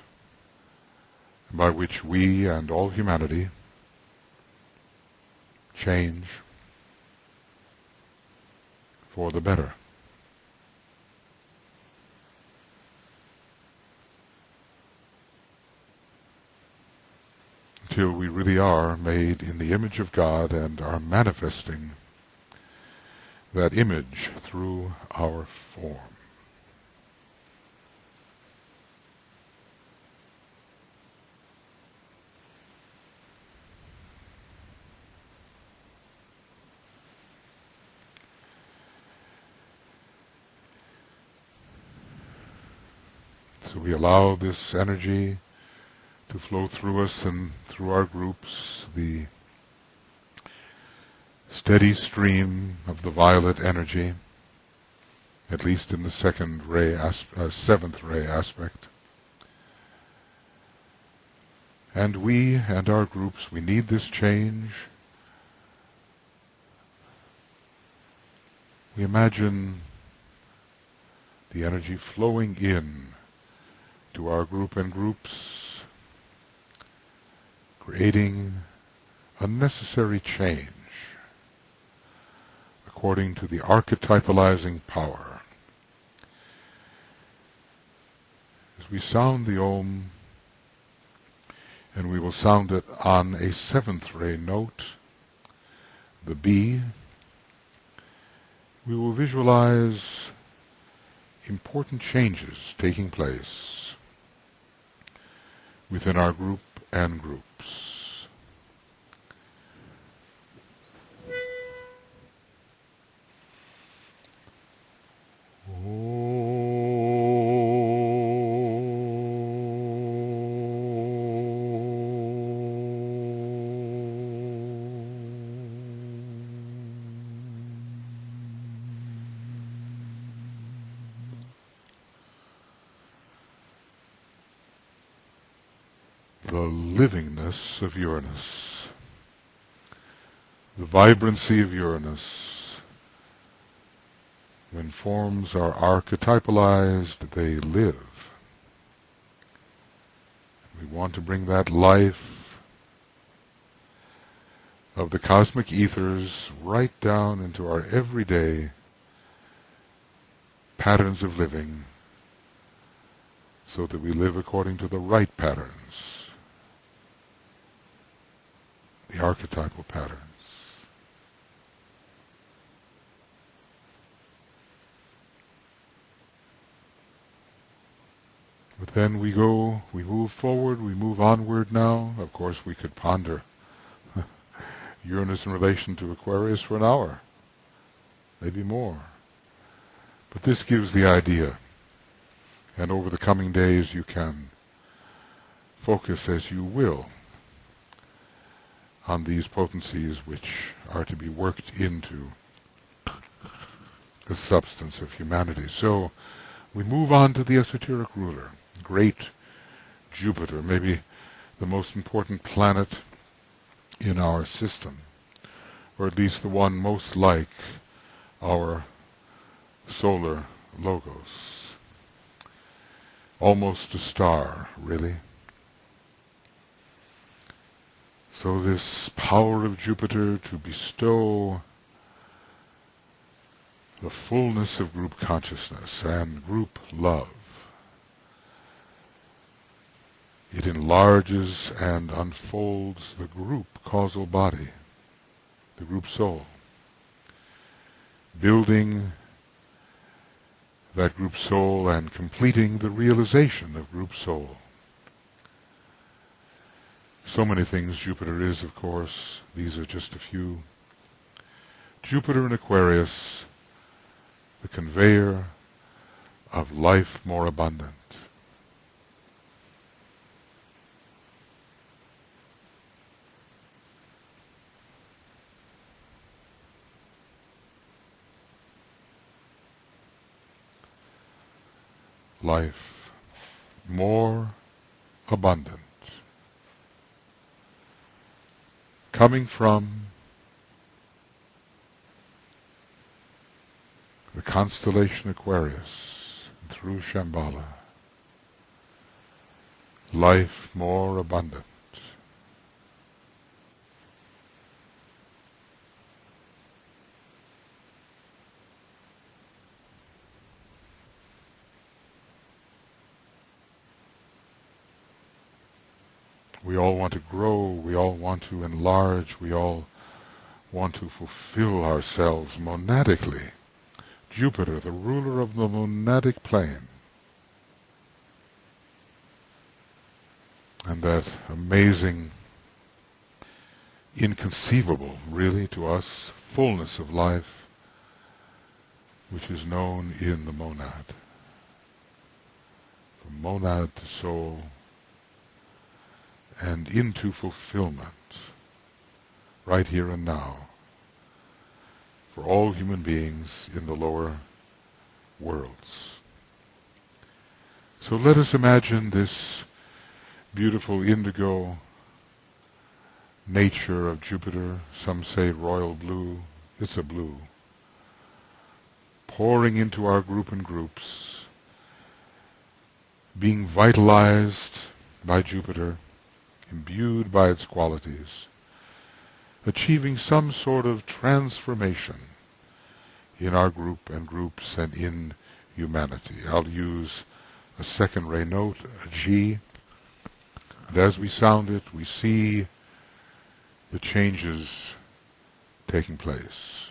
by which we and all humanity change for the better. Until we really are made in the image of God and are manifesting that image through our form. So we allow this energy to flow through us and through our groups, the steady stream of the violet energy, at least in the seventh ray aspect. And we and our groups, we need this change. We imagine the energy flowing in to our group and groups, creating a necessary change according to the archetypalizing power. As we sound the Om, and we will sound it on a seventh ray note, the B, we will visualize important changes taking place within our group and groups. The livingness of Uranus, the vibrancy of Uranus. When forms are archetypalized, they live. We want to bring that life of the cosmic ethers right down into our everyday patterns of living, so that we live according to the right patterns, the archetypal patterns. But then we move forward, we move onward now. Of course, we could ponder Uranus in relation to Aquarius for an hour, maybe more. But this gives the idea. And over the coming days you can focus as you will on these potencies which are to be worked into the substance of humanity. So we move on to the esoteric ruler, great Jupiter, maybe the most important planet in our system, or at least the one most like our solar logos. Almost a star, really. So this power of Jupiter to bestow the fullness of group consciousness and group love. It enlarges and unfolds the group causal body, the group soul, building that group soul and completing the realization of group soul. So many things Jupiter is, of course. These are just a few Jupiter in Aquarius, the conveyor of life more abundant. Life more abundant, coming from the constellation Aquarius through Shambhala. Life more abundant. We all want to grow, we all want to enlarge, we all want to fulfill ourselves monadically. Jupiter, the ruler of the monadic plane, and that amazing, inconceivable, really, to us, fullness of life, which is known in the monad. From monad to soul, and into fulfillment, right here and now, for all human beings in the lower worlds. So let us imagine this beautiful indigo nature of Jupiter, some say royal blue, it's a blue, pouring into our group and groups, being vitalized by Jupiter, imbued by its qualities, achieving some sort of transformation in our group and groups and in humanity. I'll use a second ray note, a G, and as we sound it, we see the changes taking place.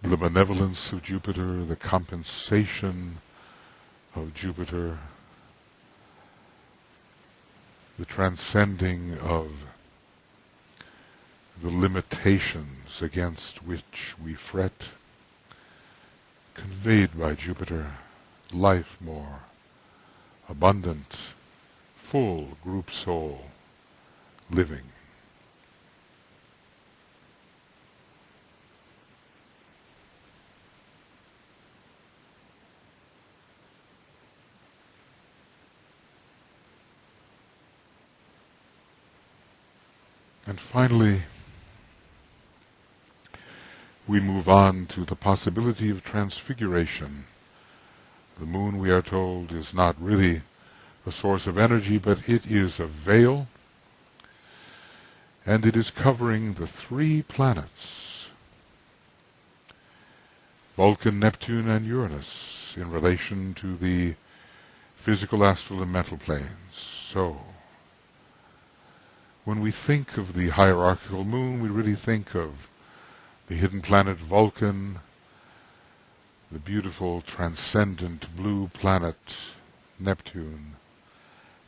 The benevolence of Jupiter, the compensation of Jupiter, the transcending of the limitations against which we fret, conveyed by Jupiter, life more abundant, full group soul living. And finally, we move on to the possibility of transfiguration. The moon, we are told, is not really a source of energy, but it is a veil, and it is covering the three planets, Vulcan, Neptune, and Uranus, in relation to the physical, astral, and mental planes. So, when we think of the hierarchical moon, we really think of the hidden planet Vulcan, the beautiful transcendent blue planet Neptune,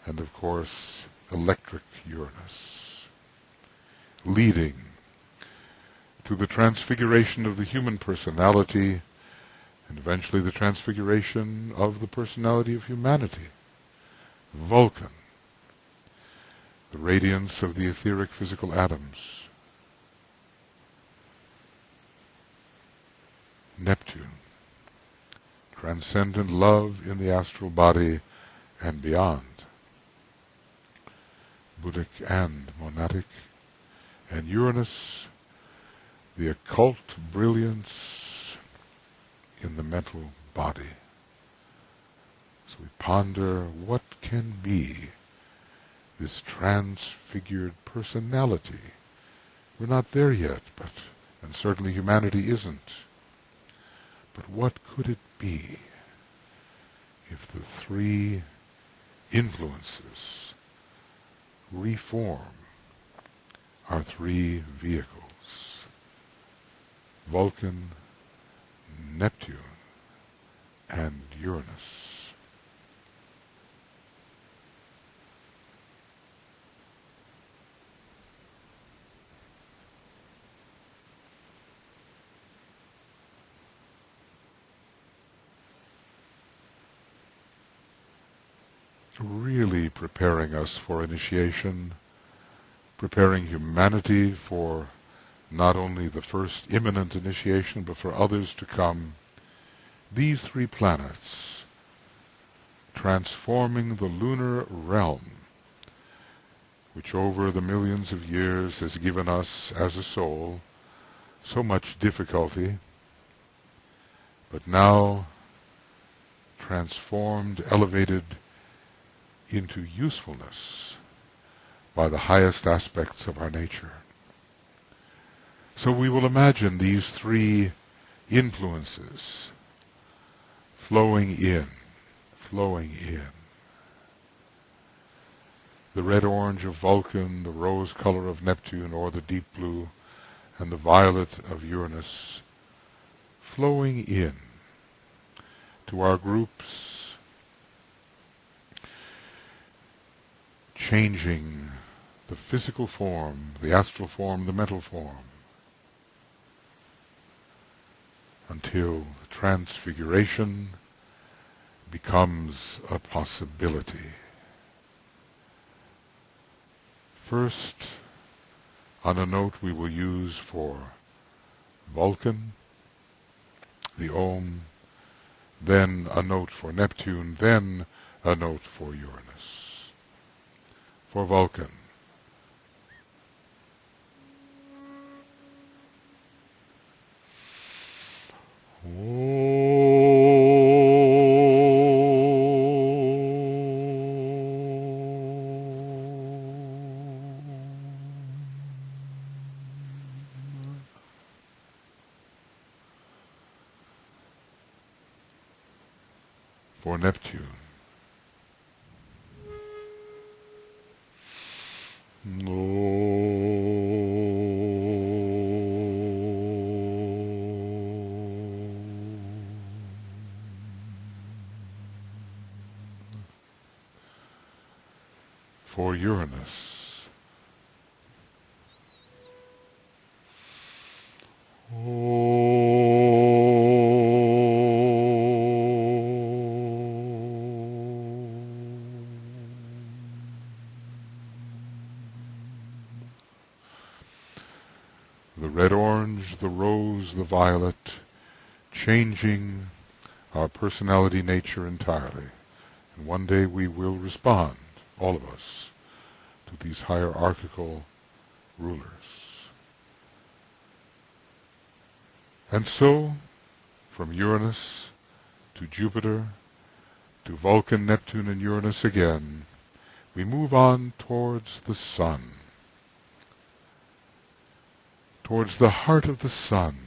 and of course electric Uranus, leading to the transfiguration of the human personality and eventually the transfiguration of the personality of humanity. Vulcan, the radiance of the etheric physical atoms. Neptune, transcendent love in the astral body and beyond, Buddhic and monadic, and Uranus, the occult brilliance in the mental body. So we ponder what can be this transfigured personality. We're not there yet, and certainly humanity isn't. But what could it be if the three influences reform our three vehicles: Vulcan, Neptune, and Uranus? Really preparing us for initiation, preparing humanity for not only the first imminent initiation, but for others to come. These three planets transforming the lunar realm, which over the millions of years has given us, as a soul, so much difficulty, but now transformed, elevated into usefulness by the highest aspects of our nature. So we will imagine these three influences flowing in. The red-orange of Vulcan, the rose color of Neptune, or the deep blue, and the violet of Uranus, flowing in to our groups, changing the physical form, the astral form, the mental form, until transfiguration becomes a possibility. First, on a note we will use for Vulcan, the Om, then a note for Neptune, then a note for Uranus. For Vulcan, for Neptune, for Uranus, the red-orange, the rose, the violet, changing our personality nature entirely. And one day we will respond, all of us, to these hierarchical rulers. And so, from Uranus to Jupiter, to Vulcan, Neptune, and Uranus again, we move on towards the sun, towards the heart of the sun,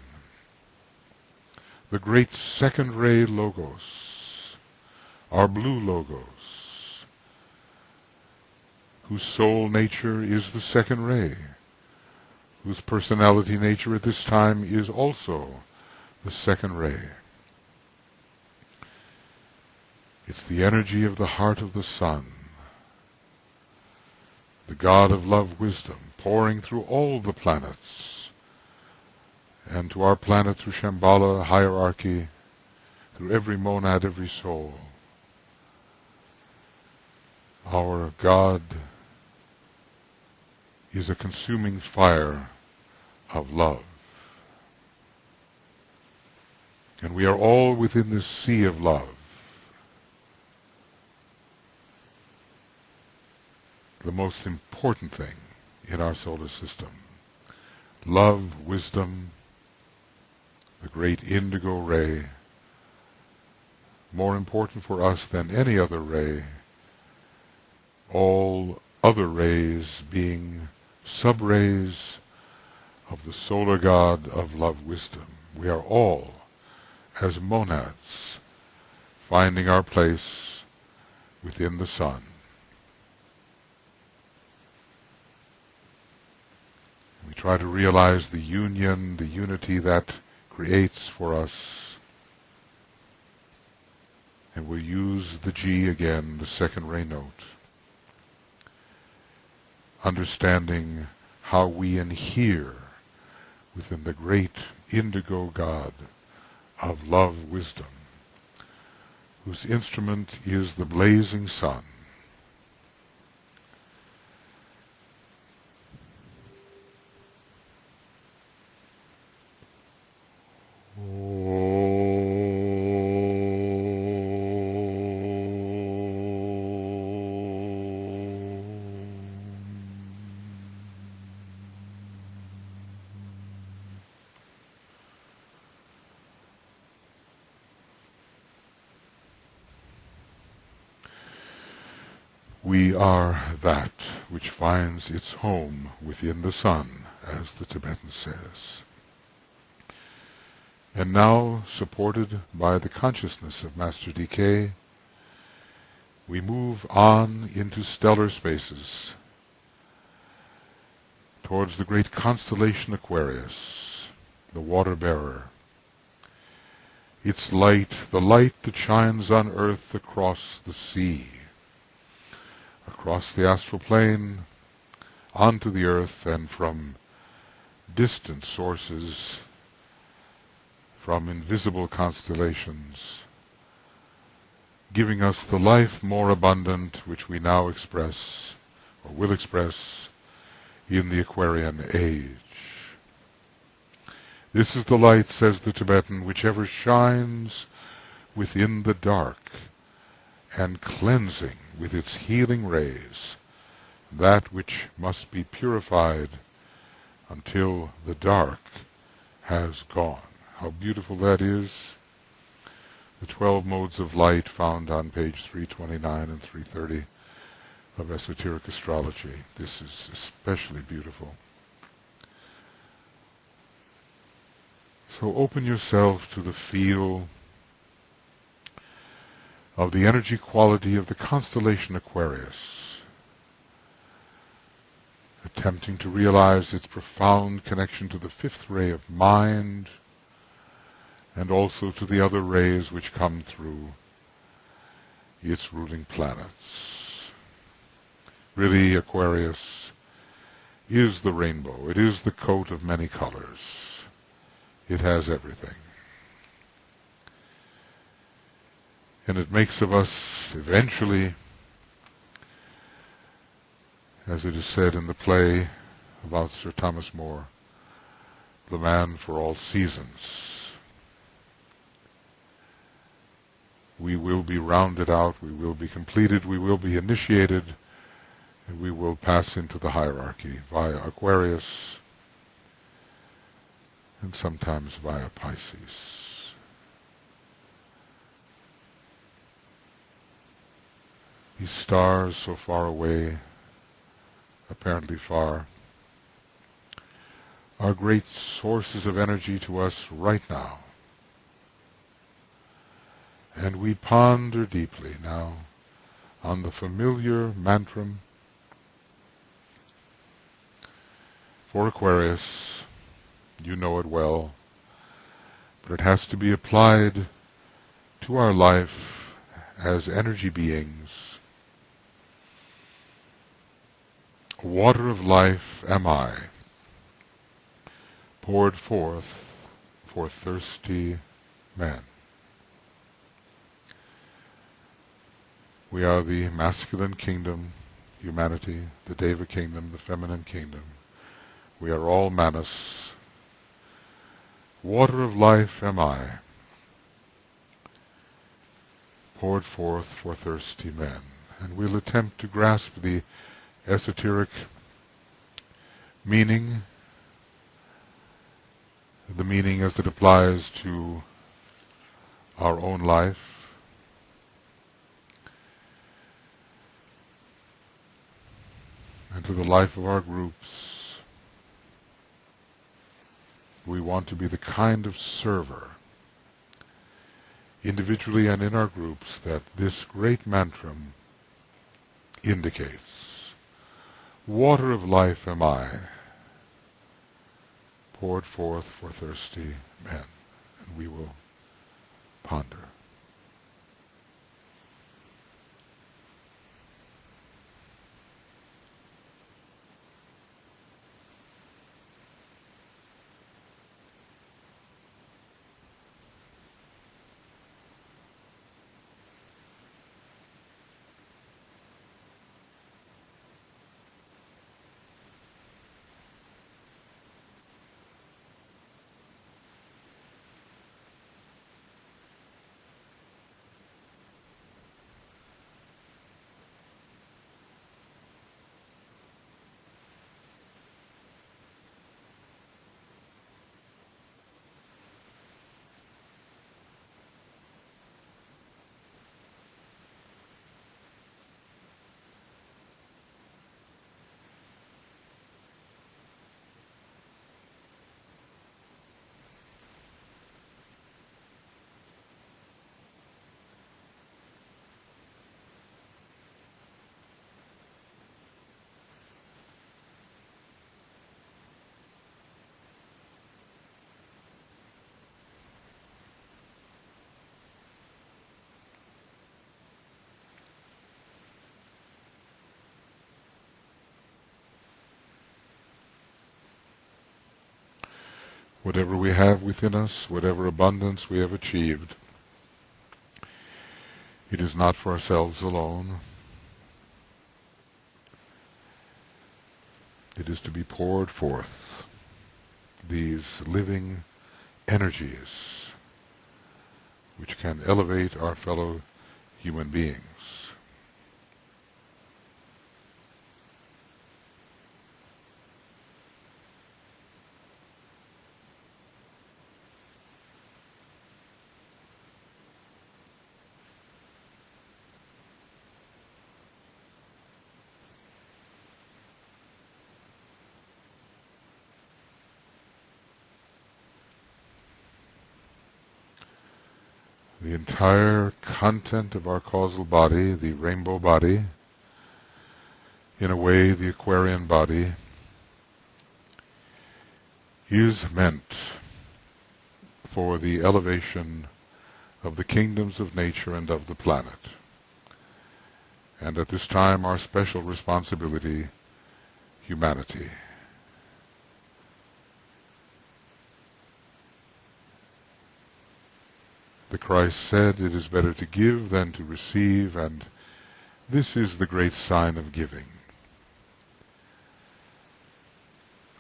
the great second ray logos, our blue logos, whose soul nature is the second ray, whose personality nature at this time is also the second ray. It's the energy of the heart of the sun, the God of love, wisdom, pouring through all the planets, and to our planet through Shambhala hierarchy, through every monad, every soul. Our God is a consuming fire of love. And we are all within this sea of love. The most important thing in our solar system love, wisdom, the great indigo ray, more important for us than any other ray, all other rays being sub-rays of the solar god of love, wisdom. We are all, as monads, finding our place within the sun. We try to realize the union, the unity that creates for us. And we'll use the G again, the second ray note. Understanding how we inhere within the great indigo God of love, wisdom, whose instrument is the blazing sun. We are that which finds its home within the sun, as the Tibetan says. And now, supported by the consciousness of Master DK, we move on into stellar spaces, towards the great constellation Aquarius, the water-bearer. Its light, the light that shines on earth across the sea, across the astral plane, onto the earth, and from distant sources, from invisible constellations, giving us the life more abundant which we now express, or will express, in the Aquarian age. This is the light, says the Tibetan, which ever shines within the dark, and cleansing with its healing rays that which must be purified until the dark has gone. How beautiful that is. The 12 modes of light found on page 329 and 330 of Esoteric Astrology. This is especially beautiful. So open yourself to the feel of the energy quality of the constellation Aquarius, attempting to realize its profound connection to the fifth ray of mind, and also to the other rays which come through its ruling planets. Really, Aquarius is the rainbow. It is the coat of many colors. It has everything. And it makes of us, eventually, as it is said in the play about Sir Thomas More, the man for all seasons. We will be rounded out, we will be completed, we will be initiated, and we will pass into the hierarchy via Aquarius and sometimes via Pisces. These stars so far away, apparently far, are great sources of energy to us right now. And we ponder deeply now on the familiar mantra for Aquarius. You know it well, but it has to be applied to our life as energy beings. Water of life am I, poured forth for thirsty men. We are the masculine kingdom, humanity, the Deva kingdom, the feminine kingdom. We are all Manas. Water of life am I, poured forth for thirsty men. And we'll attempt to grasp the esoteric meaning the meaning as it applies to our own life, and to the life of our groups. We want to be the kind of server, individually and in our groups, that this great mantra indicates. Water of life am I, poured forth for thirsty men. And we will ponder. Whatever we have within us, whatever abundance we have achieved, it is not for ourselves alone. It is to be poured forth, these living energies which can elevate our fellow human beings. The entire content of our causal body, the rainbow body, in a way the Aquarian body, is meant for the elevation of the kingdoms of nature and of the planet. And at this time our special responsibility, humanity. The Christ said, "It is better to give than to receive," and this is the great sign of giving.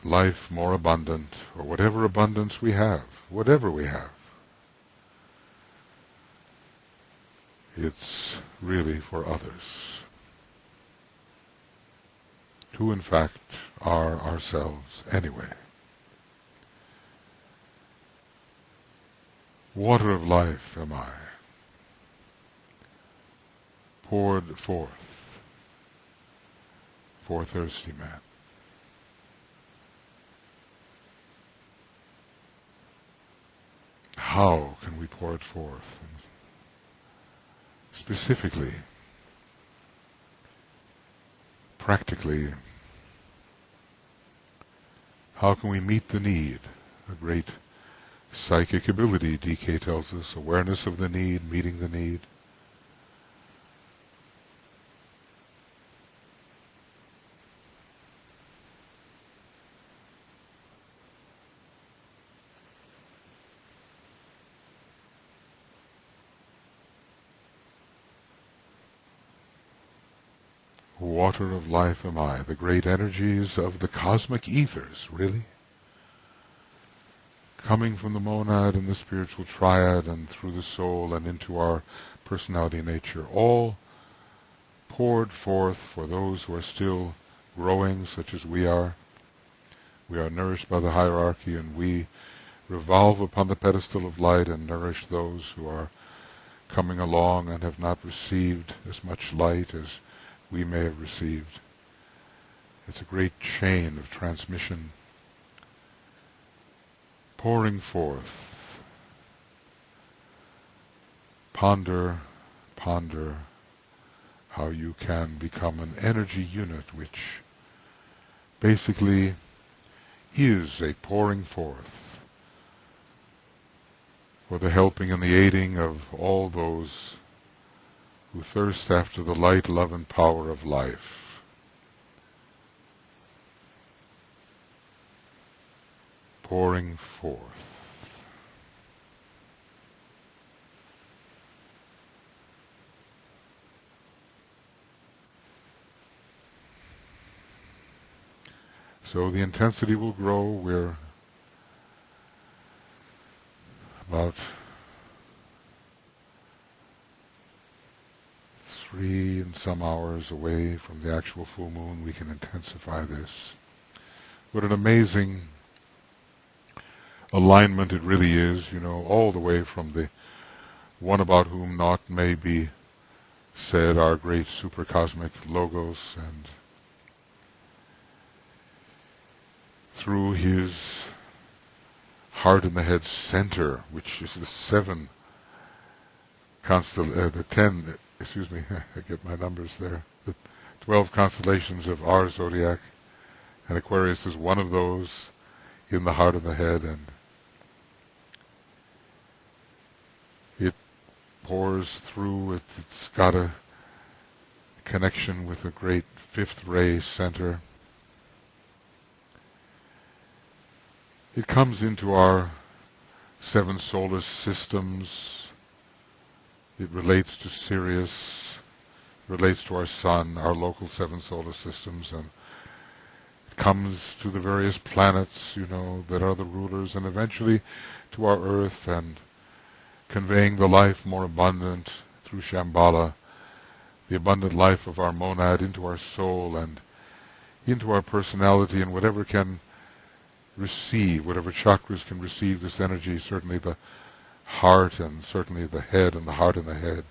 Life more abundant, or whatever abundance we have, whatever we have, it's really for others, who in fact are ourselves anyway. Water of life am I, poured forth for thirsty men. How can we pour it forth? And specifically, practically, how can we meet the need? A great psychic ability, DK tells us, awareness of the need, meeting the need. Water of life am I, the great energies of the cosmic ethers, really, coming from the monad and the spiritual triad and through the soul and into our personality nature, all poured forth for those who are still growing, such as we are. We are nourished by the hierarchy, and we revolve upon the pedestal of light and nourish those who are coming along and have not received as much light as we may have received. It's a great chain of transmission pouring forth. Ponder, ponder how you can become an energy unit which basically is a pouring forth for the helping and the aiding of all those who thirst after the light, love, and power of life. Pouring forth. So the intensity will grow. We're about 3 and some hours away from the actual full moon. We can intensify this. What an amazing alignment it really is, all the way from the one about whom naught may be said, our great supercosmic logos, and through his heart in the head center, which is the 12 constellations of our zodiac, and Aquarius is one of those in the heart of the head, and it pours through. It's got a connection with the great fifth ray center. It comes into our 7 solar systems. It relates to Sirius, relates to our sun, our local 7 solar systems, and it comes to the various planets, that are the rulers, and eventually to our Earth, and conveying the life more abundant through Shambhala, the abundant life of our monad into our soul and into our personality, and whatever can receive, whatever chakras can receive this energy, certainly the heart and certainly the head and the heart and the head.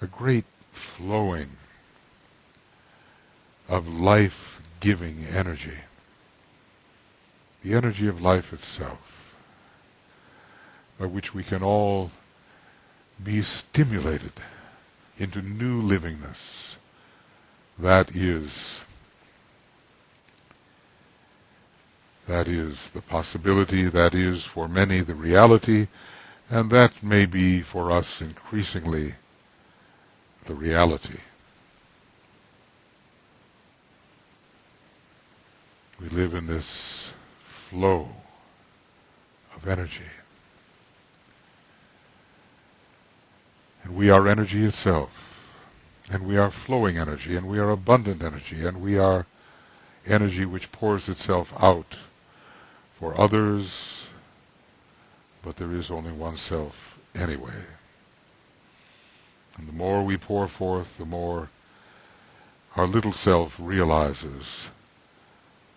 A great flowing of life-giving energy. The energy of life itself, by which we can all be stimulated into new livingness. That is the possibility, that is for many the reality, and that may be for us increasingly the reality. We live in this flow of energy. And we are energy itself, and we are flowing energy, and we are abundant energy, and we are energy which pours itself out for others, but there is only oneself anyway. And the more we pour forth, the more our little self realizes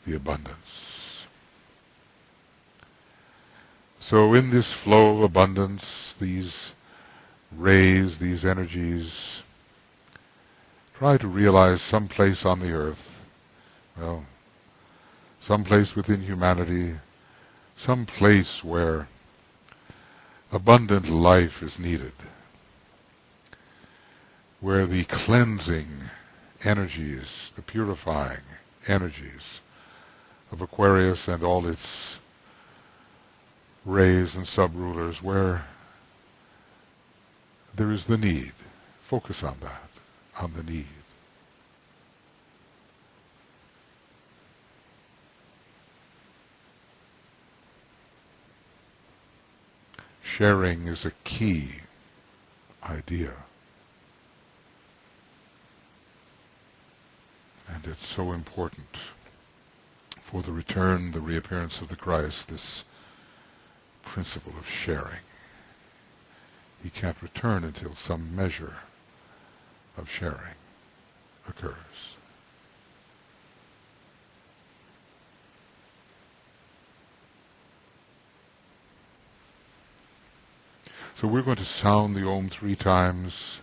the abundance. So in this flow of abundance, these rays, these energies, try to realize some place on the earth, some place within humanity, some place where abundant life is needed, where the cleansing energies, the purifying energies of Aquarius and all its rays and sub-rulers, where there is the need. Focus on that, on the need. Sharing is a key idea. And it's so important for the return, the reappearance of the Christ, this principle of sharing. He can't return until some measure of sharing occurs. So we're going to sound the Om 3 times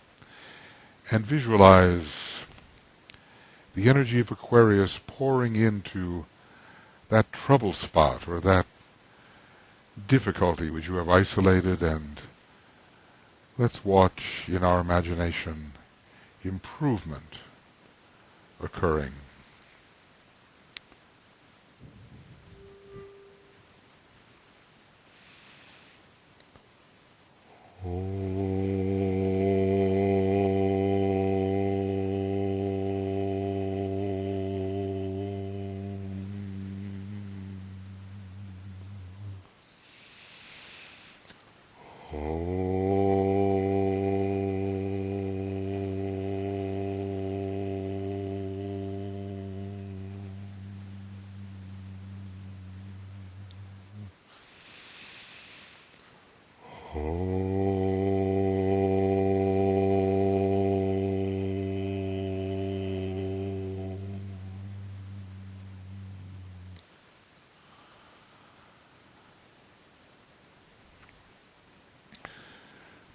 and visualize the energy of Aquarius pouring into that trouble spot or that difficulty which you have isolated, and let's watch in our imagination improvement occurring.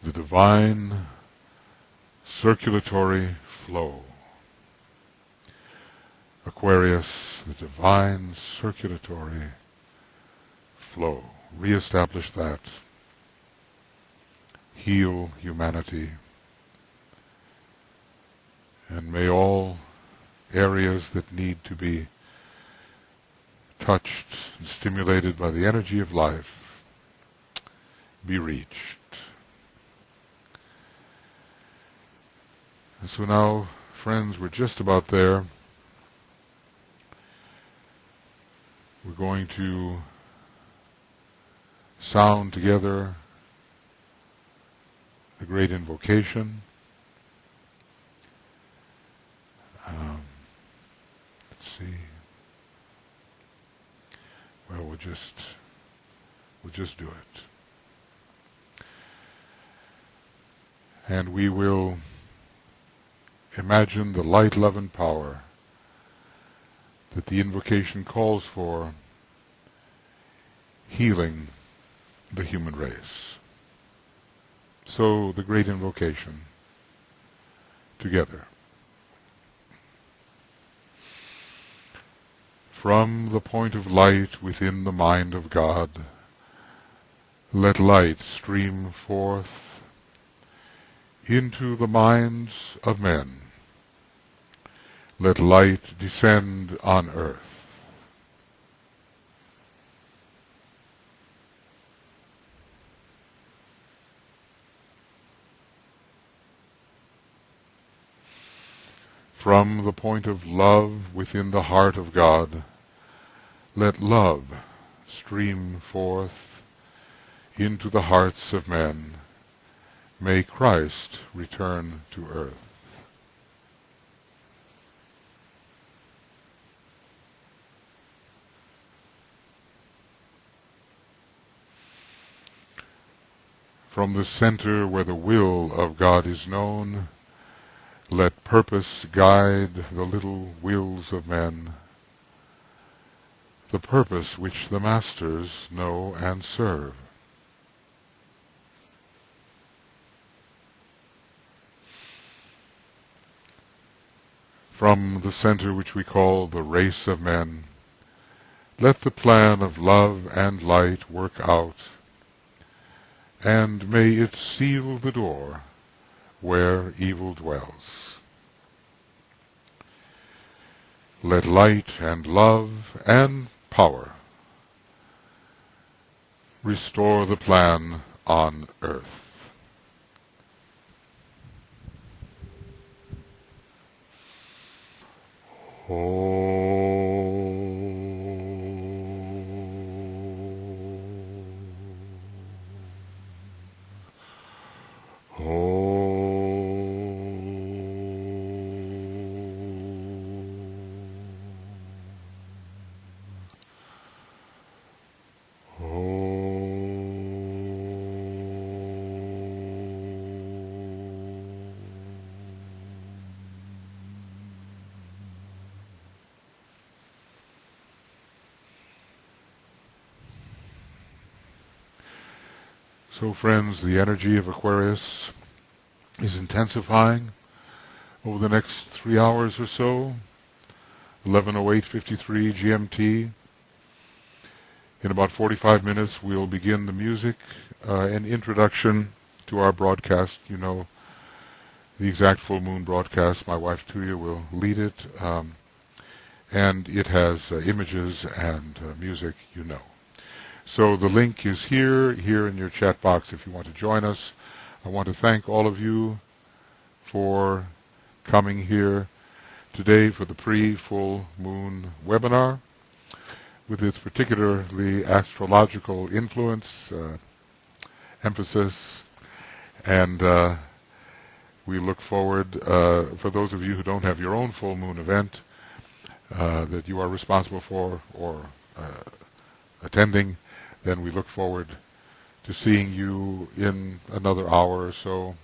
The divine circulatory flow. Aquarius, the divine circulatory flow. Re-establish that. Heal humanity. And may all areas that need to be touched and stimulated by the energy of life be reached. And so now, friends, we're just about there. We're going to sound together the great invocation. Let's see. Well, we'll just do it. And we will imagine the light, love, and power that the invocation calls for, healing the human race. So, the great invocation, together. From the point of light within the mind of God, let light stream forth into the minds of men. Let light descend on earth. From the point of love within the heart of God, let love stream forth into the hearts of men. May Christ return to earth. From the center where the will of God is known, let purpose guide the little wills of men, the purpose which the masters know and serve. From the center which we call the race of men, let the plan of love and light work out, and may it seal the door where evil dwells. Let light and love and power restore the plan on earth. So friends, the energy of Aquarius is intensifying over the next 3 hours or so. 11:08:53 GMT. In about 45 minutes we'll begin the music, an introduction to our broadcast. You know, the exact full moon broadcast. My wife Tuya will lead it, and it has images and music, you know. So the link is here in your chat box if you want to join us. I want to thank all of you for coming here today for the pre-full moon webinar with its particularly astrological influence, emphasis, and we look forward, for those of you who don't have your own full moon event that you are responsible for or attending, then we look forward to seeing you in another hour or so.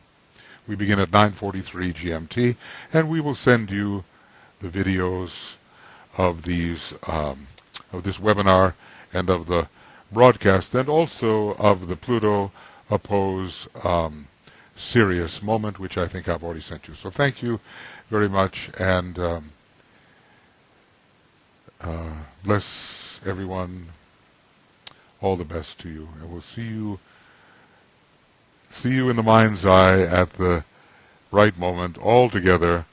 We begin at 9:43 GMT, and we will send you the videos of these of this webinar and of the broadcast, and also of the Pluto oppose Sirius moment, which I think I've already sent you. So thank you very much, and bless everyone. All the best to you, and we'll see you in the mind's eye at the right moment, all together.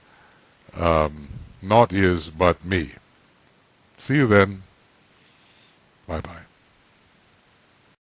Not is, but me. See you then. Bye-bye.